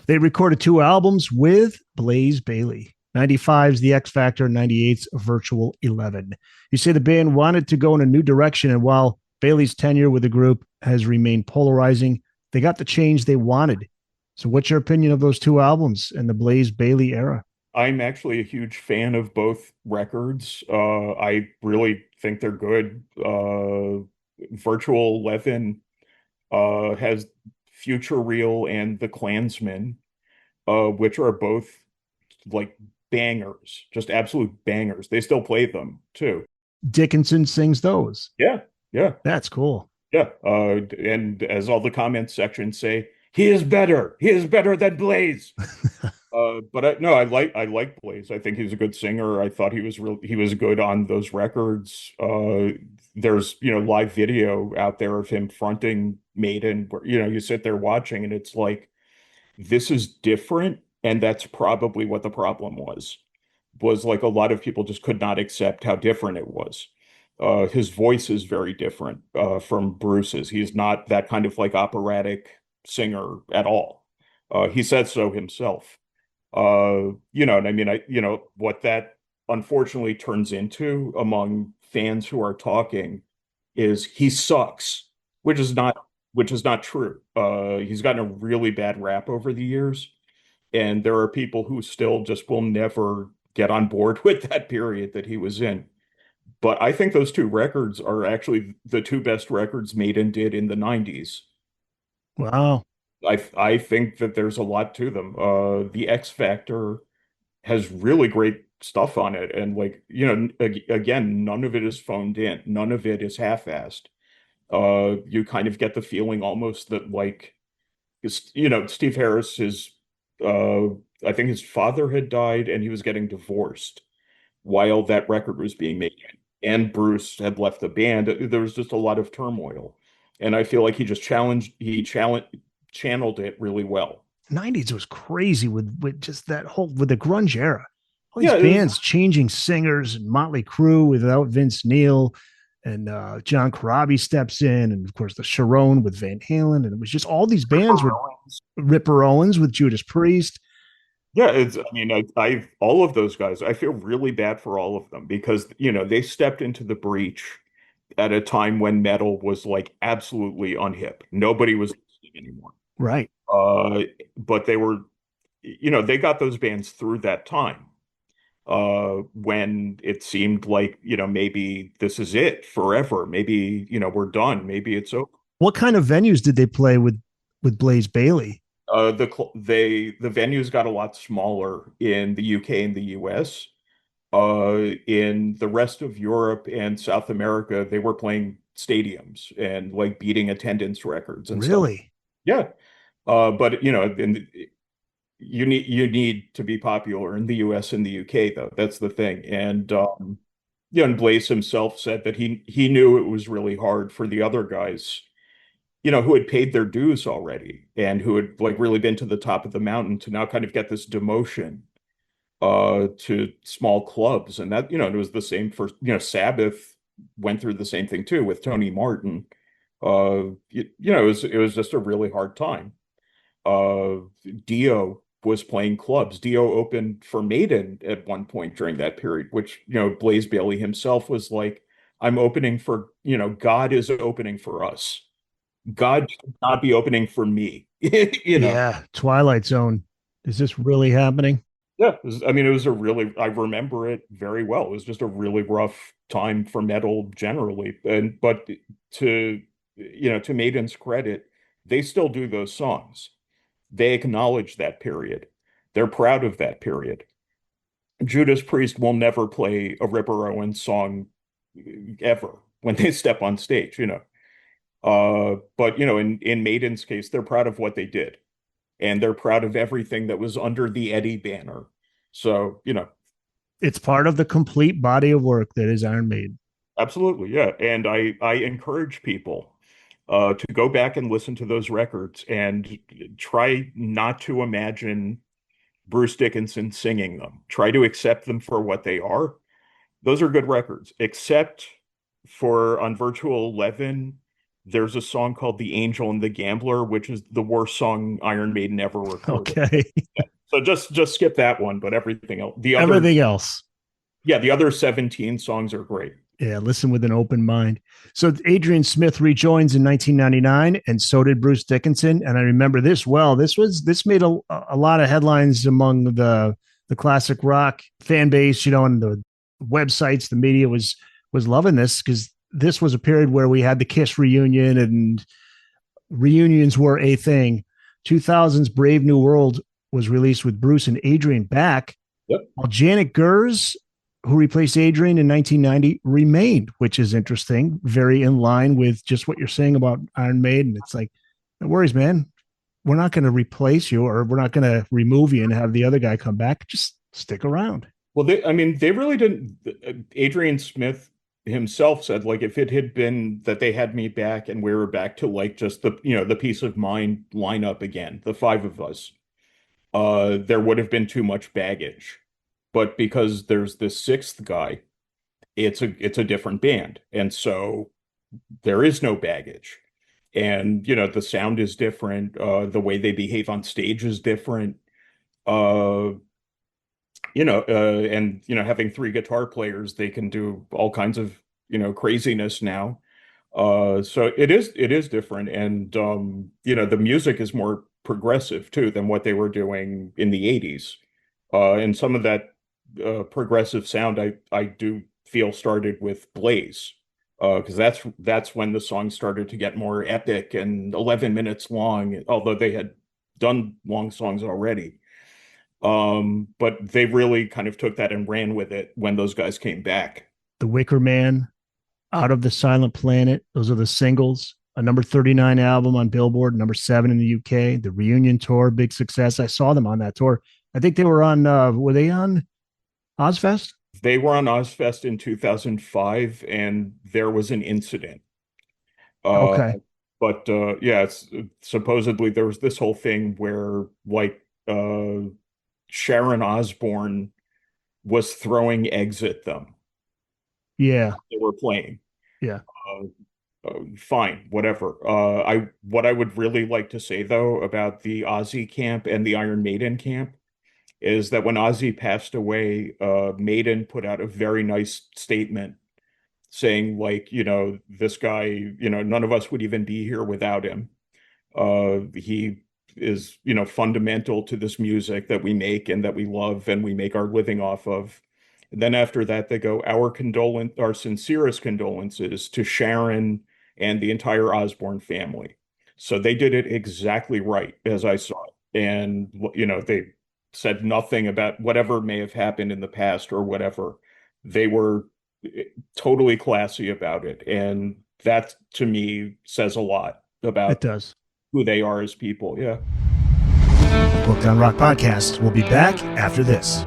They recorded 2 albums with Blaze Bayley. 95's The X Factor, 98's Virtual 11. You say the band wanted to go in a new direction, and while Bailey's tenure with the group has remained polarizing, They got the change they wanted. So what's your opinion of those two albums and the Blaze Bayley era? I'm actually a huge fan of both records. I really think they're good. Virtual 11 has Future Real and The Klansman, which are both like bangers, just absolute bangers. They still play them too. Dickinson sings those. Yeah, yeah, That's cool. yeah. And as all the comments sections say, he is better. He is better than Blaze. But no, I like Blaze. I think he's a good singer. I thought he was good on those records. There's live video out there of him fronting Maiden, where you sit there watching and it's like this is different, and that's probably what the problem was like a lot of people just could not accept how different it was. His voice is very different from Bruce's. He's not that kind of like operatic singer at all. He said so himself. And I mean, what that unfortunately turns into among fans who are talking is he sucks, which is not true. He's gotten a really bad rap over the years, and there are people who still just will never get on board with that period that he was in. But I think those two records are actually the two best records Maiden did in the 90s. Wow. I think that there's a lot to them. The X Factor has really great stuff on it, and like again, none of it is phoned in, none of it is half-assed. You kind of get the feeling almost that like Steve Harris is uh, I think his father had died and he was getting divorced while that record was being made, and Bruce had left the band. There was just a lot of turmoil, and I feel like channeled it really well. 90s was crazy with just that whole with the grunge era. All these Yeah, bands changing singers and Motley Crue without Vince Neil and John Corabi steps in, and of course the Sharon with Van Halen, and it was just all these bands with Ripper Owens with Judas Priest. yeah, I mean, I all of those guys, I feel really bad for all of them because, they stepped into the breach at a time when metal was like absolutely unhip. Nobody was listening anymore. Right. But they got those bands through that time, when it seemed like, maybe this is it forever. Maybe, we're done. Maybe it's over. What kind of venues did they play with Blaze Bayley? The venues got a lot smaller in the UK and the US. In the rest of Europe and South America, they were playing stadiums and like beating attendance records and stuff. Really? Yeah. But you need to be popular in the US and the UK though. That's the thing. And and Blaze himself said that he knew it was really hard for the other guys, who had paid their dues already and who had like really been to the top of the mountain to now kind of get this demotion to small clubs. And that, it was the same for, Sabbath went through the same thing too with Tony Martin. It was just a really hard time. Uh, Dio was playing clubs. Dio opened for Maiden at one point during that period, which, Blaze Bayley himself was like, I'm opening for, God is opening for us. God should not be opening for me. Yeah. Twilight Zone. Is this really happening? Yeah, I remember it very well. It was just a really rough time for metal generally. But to Maiden's credit, they still do those songs. They acknowledge that period. They're proud of that period. Judas Priest will never play a Ripper Owens song ever when they step on stage. But in Maiden's case, they're proud of what they did, and they're proud of everything that was under the Eddie banner. So, It's part of the complete body of work that is Iron Maiden. absolutely, yeah. And I encourage people to go back and listen to those records and try not to imagine Bruce Dickinson singing them. Try to accept them for what they are. Those are good records, except for on Virtual 11, there's a song called The Angel and the Gambler, which is the worst song Iron Maiden ever recorded. Okay. So just skip that one, but everything else, Everything else. yeah, the other 17 songs are great. Yeah, listen with an open mind. So Adrian Smith rejoins in 1999, and so did Bruce Dickinson. And I remember this well. This made a lot of headlines among the classic rock fan base, and the websites, the media was loving this because this was a period where we had the Kiss reunion, and reunions were a thing. 2000's Brave New World was released with Bruce and Adrian back, while Janet Gers, who replaced Adrian in 1990, remained, which is interesting, very in line with just what you're saying about Iron Maiden. It's like, no worries, man. We're not going to replace you, or we're not going to remove you and have the other guy come back. Just stick around. Well, they really didn't. Adrian Smith himself said, like, if it had been that they had me back and we were back to like just the peace of mind lineup again, the five of us, there would have been too much baggage. But because there's this sixth guy, it's a different band, and so there is no baggage. And the sound is different. The way they behave on stage is different. Uh, and having three guitar players, they can do all kinds of craziness now. So it is different, and the music is more progressive too than what they were doing in the 80s. And some of that progressive sound I do feel started with Blaze, because that's when the song started to get more epic and 11 minutes long, although they had done long songs already. But they really kind of took that and ran with it when those guys came back. The Wicker Man, Out of the Silent Planet, those are the singles. A number 39 album on Billboard, number 7 in the UK. The reunion tour, big success. I saw them on that tour. I think they were were they on Ozfest? They were on Ozfest in 2005, and there was an incident. Okay. But yeah, supposedly there was this whole thing where, like, Sharon Osbourne was throwing eggs at them. Yeah. They were playing. Yeah. Fine, whatever. What I would really like to say though about the Ozzy camp and the Iron Maiden camp is that when Ozzy passed away, Maiden put out a very nice statement saying, like, this guy, none of us would even be here without him. He is, fundamental to this music that we make and that we love and we make our living off of. And then after that, they go, our sincerest condolences to Sharon and the entire Osbourne family. So they did it exactly right, as I saw it. And, they said nothing about whatever may have happened in the past or whatever. They were totally classy about it. And that, to me, says a lot about It does. who they are as people. Yeah. Booked on Rock Podcast. We'll be back after this.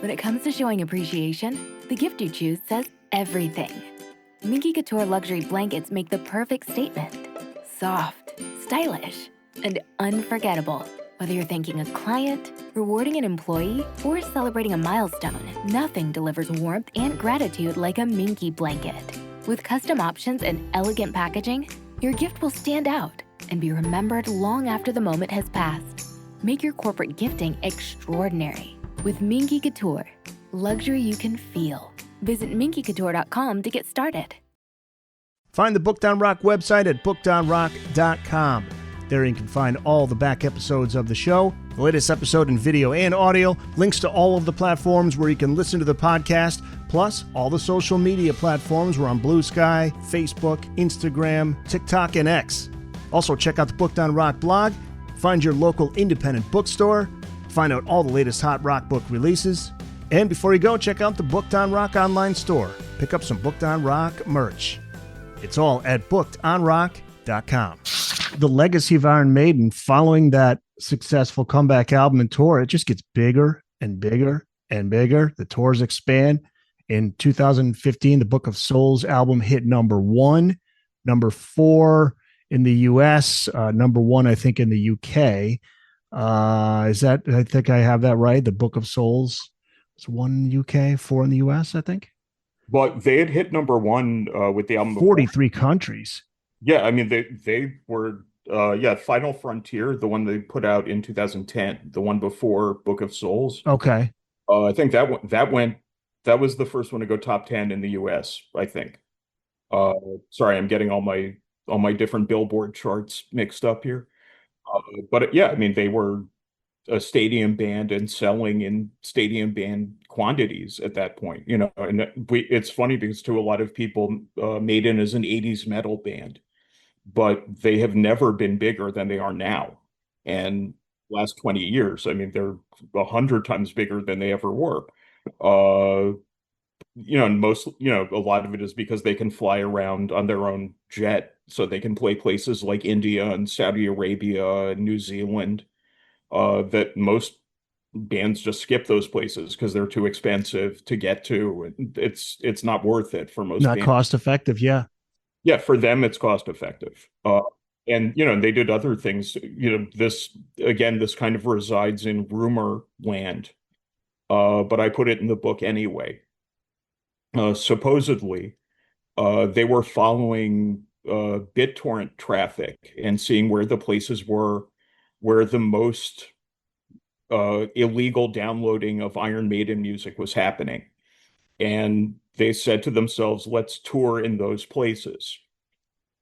When it comes to showing appreciation, the gift you choose says everything. Minky Couture luxury blankets make the perfect statement. Soft, stylish, and unforgettable. Whether you're thanking a client, rewarding an employee, or celebrating a milestone, nothing delivers warmth and gratitude like a Minky blanket. With custom options and elegant packaging, your gift will stand out and be remembered long after the moment has passed. Make your corporate gifting extraordinary with Minky Couture, luxury you can feel. Visit minkycouture.com to get started. Find the Booked on Rock website at bookedonrock.com. There you can find all the back episodes of the show, the latest episode in video and audio, links to all of the platforms where you can listen to the podcast, plus all the social media platforms. We're on Blue Sky, Facebook, Instagram, TikTok, and X. Also, check out the Booked on Rock blog, find your local independent bookstore, find out all the latest hot rock book releases, and before you go, check out the Booked on Rock online store. Pick up some Booked on Rock merch. It's all at bookedonrock.com. The legacy of Iron Maiden following that successful comeback album and tour, it just gets bigger and bigger and bigger. The tours expand. In 2015, the Book of Souls album hit number 1, number 4 in the US, number 1, I think, in the UK. I think I have that right? The Book of Souls was 1 in UK, 4 in the US, I think. But they had hit number 1 with the album 43 countries. Yeah, I mean they were Final Frontier, the one they put out in 2010, the one before Book of Souls. Okay. I think that went That was the first one to go top 10 in the US, I think. Uh, Sorry, I'm getting all my different Billboard charts mixed up here. But yeah, I mean, they were a stadium band and selling in stadium band quantities at that point, you know. And it's funny because to a lot of people, Maiden is an 80s metal band, but they have never been bigger than they are now. And last 20 years, I mean, they're 100 times bigger than they ever were. Uh, you know, and most, you know, a lot of it is because they can fly around on their own jet, so they can play places like India and Saudi Arabia and New Zealand, that most bands just skip those places because they're too expensive to get to. It's not worth it for most Not bands. cost effective. Yeah. Yeah, for them, it's cost effective. And you know, they did other things. You know, this again, this kind of resides in rumor land, but I put it in the book anyway. Supposedly, they were following BitTorrent traffic and seeing where the places were where the most illegal downloading of Iron Maiden music was happening. And they said to themselves, let's tour in those places.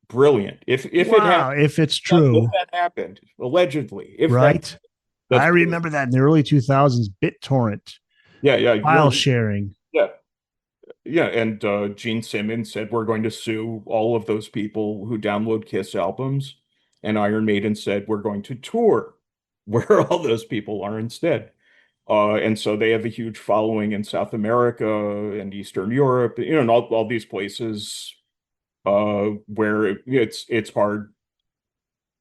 Brilliant. If it Wow. happened, If it's if true, that happened, allegedly, if that right? that's I brilliant. remember that in the early 2000s, BitTorrent Yeah, yeah, file sharing. yeah, yeah. And Gene Simmons said we're going to sue all of those people who download Kiss albums, and Iron Maiden said we're going to tour where all those people are instead. And so they have a huge following in South America and Eastern Europe, you know, and all these places where it's hard.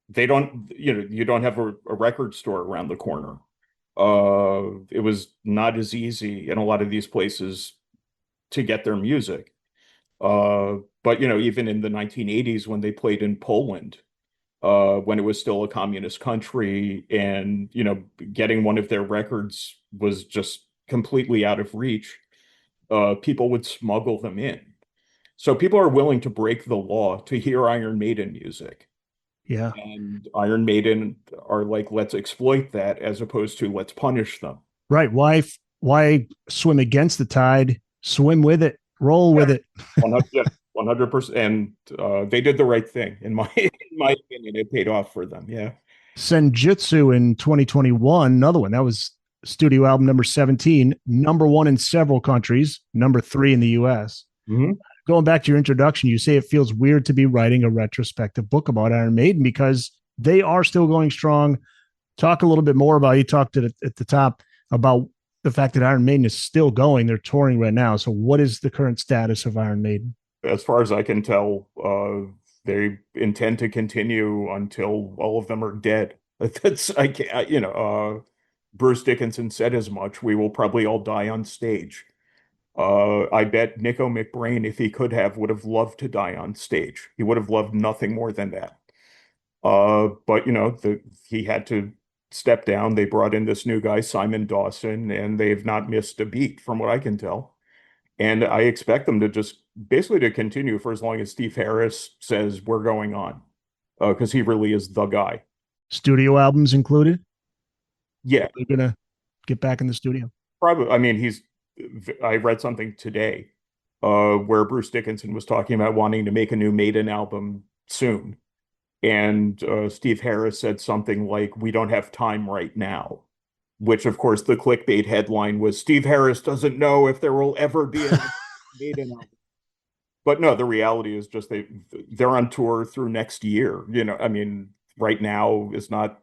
They don't, you know, you don't have a record store around the corner. It was not as easy in a lot of these places to get their music. But you know, even in the 1980s when they played in Poland, when it was still a communist country, and you know, getting one of their records was just completely out of reach, people would smuggle them in. So people are willing to break the law to hear Iron Maiden music. Yeah. And Iron Maiden are like, let's exploit that as opposed to let's punish them. Right. Why swim against the tide? Swim with it. Roll with it. 100, yeah, 100%. And they did the right thing, in my in my opinion. It paid off for them. Yeah. Senjutsu in 2021, another one. That was studio album number 17, number one in several countries, number 3 in the US. Mm-hmm. Going back to your introduction, you say it feels weird to be writing a retrospective book about Iron Maiden because they are still going strong. Talk a little bit more about, you talked at the top about the fact that Iron Maiden is still going. They're touring right now. So what is the current status of Iron Maiden? As far as I can tell, they intend to continue until all of them are dead. That's I can't, you know, Bruce Dickinson said as much. We will probably all die on stage. I bet Nico McBrain, if he could have, would have loved to die on stage. He would have loved nothing more than that. But you know, he had to step down. They brought in this new guy, Simon Dawson, and they've not missed a beat from what I can tell. And I expect them to just basically to continue for as long as Steve Harris says we're going on, because he really is the guy. Studio albums included? Yeah, They're going to get back in the studio. probably. I mean, I read something today, where Bruce Dickinson was talking about wanting to make a new Maiden album soon. And Steve Harris said something like, we don't have time right now, which of course the clickbait headline was Steve Harris doesn't know if there will ever be a Maiden album. But no, the reality is just they're on tour through next year. You know, I mean, right now is not,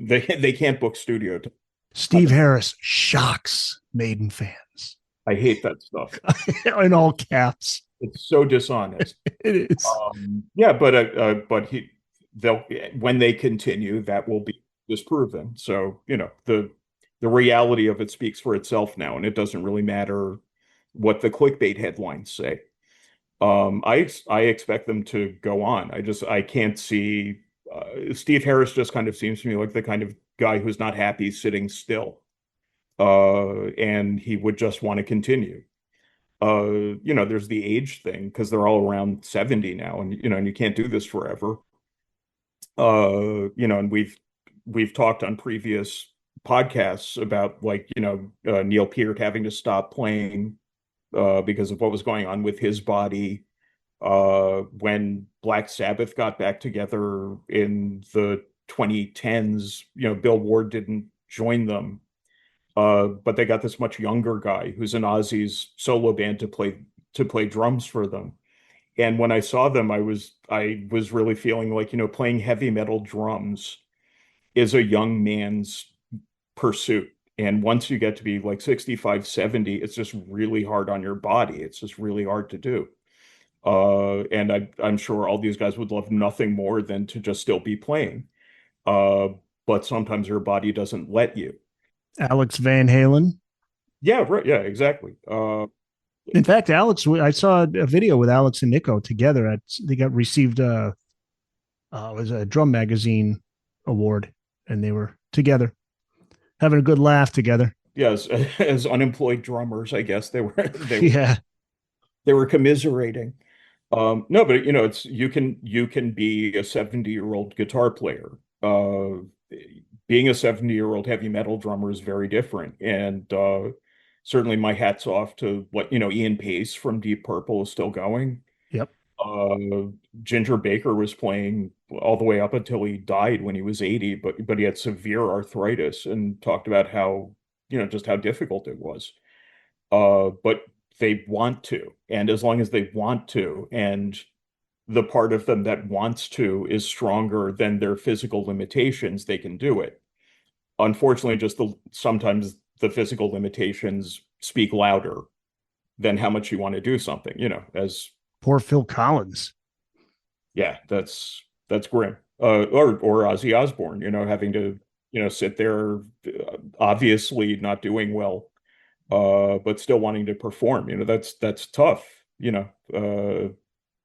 they can't book studio time. Steve Harris shocks Maiden fans. I hate that stuff. In all caps. It's so dishonest. It is. Yeah, but they'll, when they continue, that will be disproven. So, you know, the reality of it speaks for itself now, and it doesn't really matter what the clickbait headlines say. I expect them to go on. I can't see, Steve Harris just kind of seems to me like the kind of guy who's not happy sitting still. And he would just want to continue. You know, there's the age thing because they're all around 70 now, and you know, and you can't do this forever. You know, and we've talked on previous podcasts about, like, you know, Neil Peart having to stop playing because of what was going on with his body. When Black Sabbath got back together in the 2010s, Bill Ward didn't join them, but they got this much younger guy who's in Ozzy's solo band to play drums for them. And when I saw them, I was really feeling like, playing heavy metal drums is a young man's pursuit. And once you get to be like 65, 70, it's just really hard on your body. It's just really hard to do. And I'm sure all these guys would love nothing more than to just still be playing. Uh, but sometimes your body doesn't let you. Alex Van Halen. Yeah, right. Yeah, exactly. In fact, I saw a video with Alex and Nico together. They got received it was a drum magazine award, and they were together having a good laugh together. Yes, as unemployed drummers, I guess Yeah. they were commiserating. No, but it's you can be a 70-year-old guitar player. Being a 70-year-old heavy metal drummer is very different. And certainly my hat's off to what, Ian Pace from Deep Purple is still going. Yep. Uh, Ginger Baker was playing all the way up until he died when he was 80, but he had severe arthritis and talked about how, just how difficult it was. But they want to, and as long as they want to, and the part of them that wants to is stronger than their physical limitations, they can do it. Unfortunately, sometimes the physical limitations speak louder than how much you want to do something, as Poor Phil Collins. yeah, that's grim. Or Ozzy Osbourne, having to, sit there, obviously not doing well, but still wanting to perform. That's tough.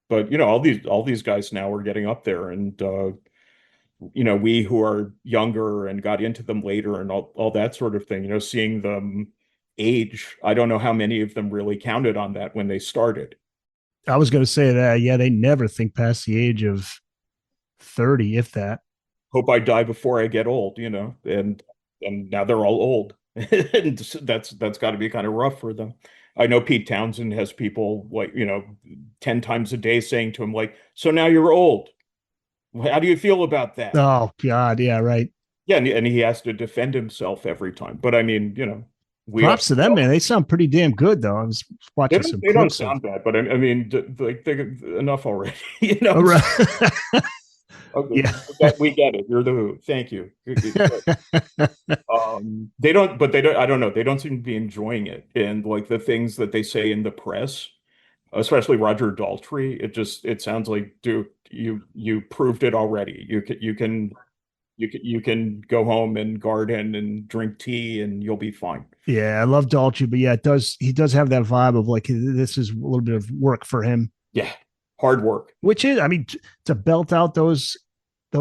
But all these guys now are getting up there, and we who are younger and got into them later and all that sort of thing, seeing them age. I don't know how many of them really counted on that when they started. I was going to say that. Yeah, they never think past the age of 30, if that. Hope I die before I get old, and now they're all old. And that's got to be kind of rough for them. I know Pete Townsend has people like, 10 times a day saying to him, like, so now you're old. How do you feel about that? Oh, God. Yeah, right. Yeah, and he has to defend himself every time. But I mean, props to them, man. They sound pretty damn good, though. I was watching some they don't clips sound bad, but I mean, like they enough already. Oh, right. Okay, Yeah. we get it. You're the Who. Thank you. They don't. I don't know. They don't seem to be enjoying it, and like the things that they say in the press, especially Roger Daltrey, it sounds like, dude, you proved it already. You can go home and garden and drink tea, and you'll be fine. Yeah, I love Dolce, but yeah, he does have that vibe of like this is a little bit of work for him. Yeah, hard work. Which is, I mean, to belt out those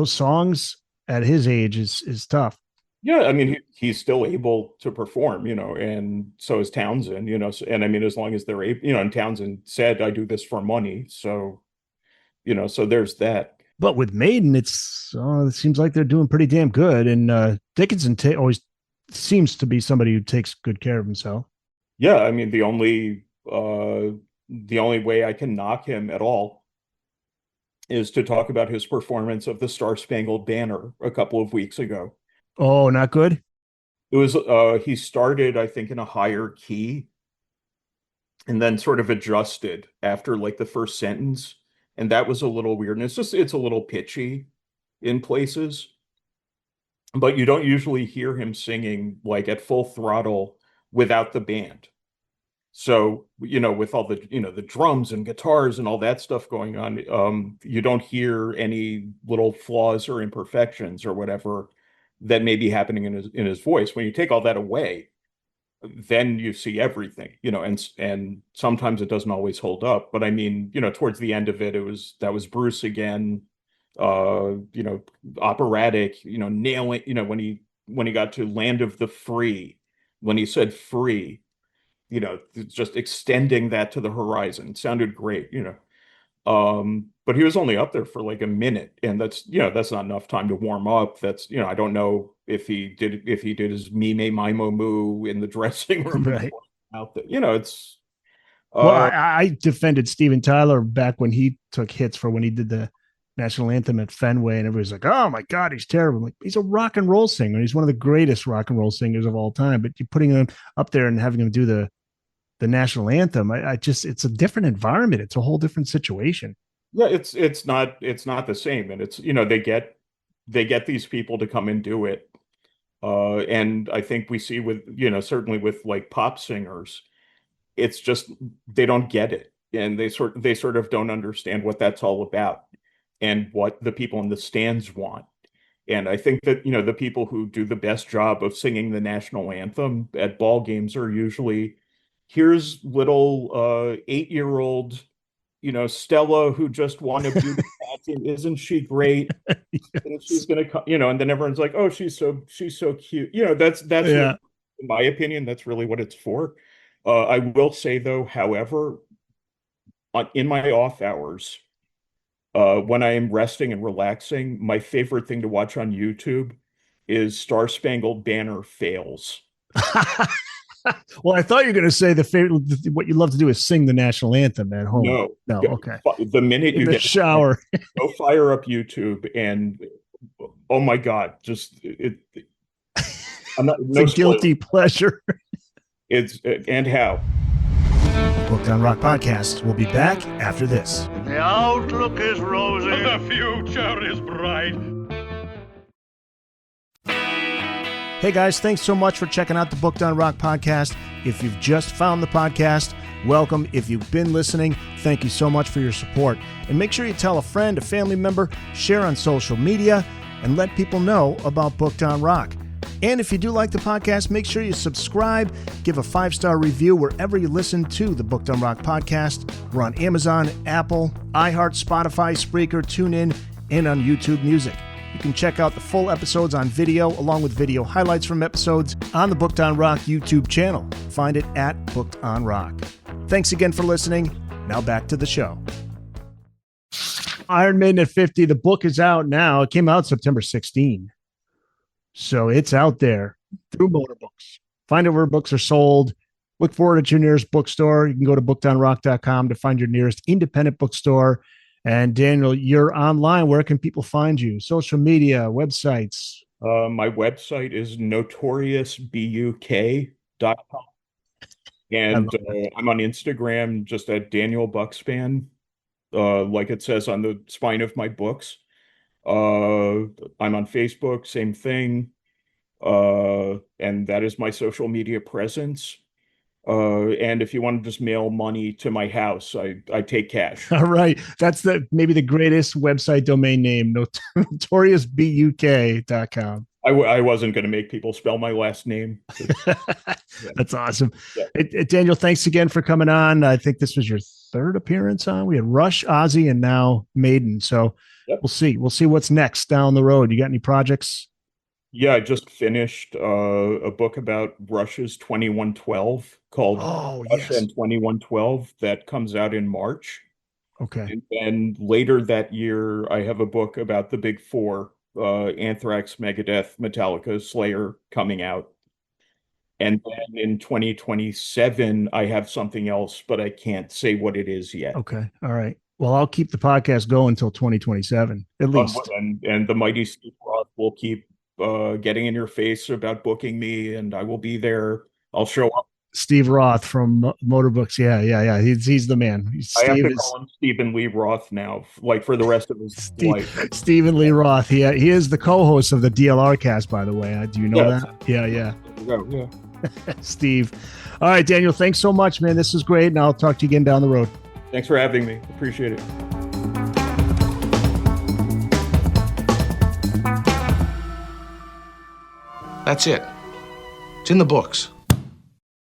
songs at his age is tough. Yeah, I mean, he's still able to perform, and so is Townsend, and I mean, as long as they're able, and Townsend said, I do this for money. So, so there's that. But with Maiden, it seems like they're doing pretty damn good. And Dickinson always seems to be somebody who takes good care of himself. Yeah, I mean, the only way I can knock him at all is to talk about his performance of the Star Spangled Banner a couple of weeks ago. Oh, not good. It was he started, I think, in a higher key and then sort of adjusted after like the first sentence, and that was a little weird. And it's a little pitchy in places, but you don't usually hear him singing like at full throttle without the band. So, with all the, the drums and guitars and all that stuff going on, you don't hear any little flaws or imperfections or whatever that may be happening in his voice. When you take all that away, then you see everything, and sometimes it doesn't always hold up. But I mean, towards the end of it, that was Bruce again, operatic, nailing, when he got to Land of the Free, when he said free, just extending that to the horizon. It sounded great, but he was only up there for like a minute, and that's not enough time to warm up. That's, I don't know if he did his Mime Mimo Moo in the dressing room right out there. Well, I defended Steven Tyler back when he took hits for when he did the national anthem at Fenway, and everybody's like, "Oh my God, he's terrible!" I'm like, he's a rock and roll singer. He's one of the greatest rock and roll singers of all time. But you're putting him up there and having him do the national anthem. I just, it's a different environment. It's a whole different situation. Yeah, it's not the same, and it's they get these people to come and do it, and I think we see with certainly with like pop singers, it's just they don't get it, and they sort of don't understand what that's all about and what the people in the stands want. And I think that the people who do the best job of singing the national anthem at ball games are usually, here's little 8-year-old Stella who just won a beauty pageant. Isn't she great? Yes. And she's gonna come, and then everyone's like, oh, she's so cute. That's Yeah. what, in my opinion, that's really what it's for. I will say though, however, in my off hours, when I am resting and relaxing, my favorite thing to watch on YouTube is Star Spangled Banner fails. Well, I thought you were going to say what you love to do is sing the national anthem at home. No, okay. The minute In you the get shower, go fire up YouTube and oh my God, just I'm not, it's a guilty pleasure. It's and how. Booked on Rock podcast. We'll be back after this. The outlook is rosy. The future is bright. Hey guys, thanks so much for checking out the Booked on Rock podcast. If you've just found the podcast, welcome. If you've been listening, thank you so much for your support. And make sure you tell a friend, a family member, share on social media, and let people know about Booked on Rock. And if you do like the podcast, make sure you subscribe, give a 5-star review wherever you listen to the Booked on Rock podcast. We're on Amazon, Apple, iHeart, Spotify, Spreaker, TuneIn, and on YouTube Music. You can check out the full episodes on video, along with video highlights from episodes on the Booked on Rock YouTube channel. Find it at Booked on Rock. Thanks again for listening. Now back to the show. Iron Maiden at 50. The book is out now. It came out September 16. So it's out there through Motor Books. Find out where books are sold. Look for it at your nearest bookstore. You can go to bookedonrock.com to find your nearest independent bookstore. And Daniel, you're online. Where can people find you? Social media, websites? My website is notoriousbuk.com. And I'm on Instagram just at Daniel Bukszpan, like it says on the spine of my books. I'm on Facebook, same thing. And that is my social media presence. And if you want to just mail money to my house, I take cash. All right. That's maybe the greatest website domain name, notoriousbuk.com. I wasn't going to make people spell my last name. That's awesome. Yeah. Daniel, thanks again for coming on. I think this was your third appearance on. We had Rush, Ozzy, and now Maiden. So We'll see. We'll see what's next down the road. You got any projects? Yeah, I just finished a book about Rush's 2112 called Rush and 2112 that comes out in March. Okay. And then later that year, I have a book about the Big Four, Anthrax, Megadeth, Metallica, Slayer coming out. And then in 2027, I have something else, but I can't say what it is yet. Okay. All right. Well, I'll keep the podcast going until 2027, at least. And the mighty Steve Roth will keep getting in your face about booking me, and I will be there. I'll show up. Steve Roth from Motor Books. Yeah. He's the man. I have to call him Stephen Lee Roth now, like for the rest of his life. Stephen Lee Roth. He is the co-host of the DLR cast, by the way. Do you know that? Yeah. Yeah. Steve. All right, Daniel, thanks so much, man. This is great, and I'll talk to you again down the road. Thanks for having me. Appreciate it. That's it. It's in the books.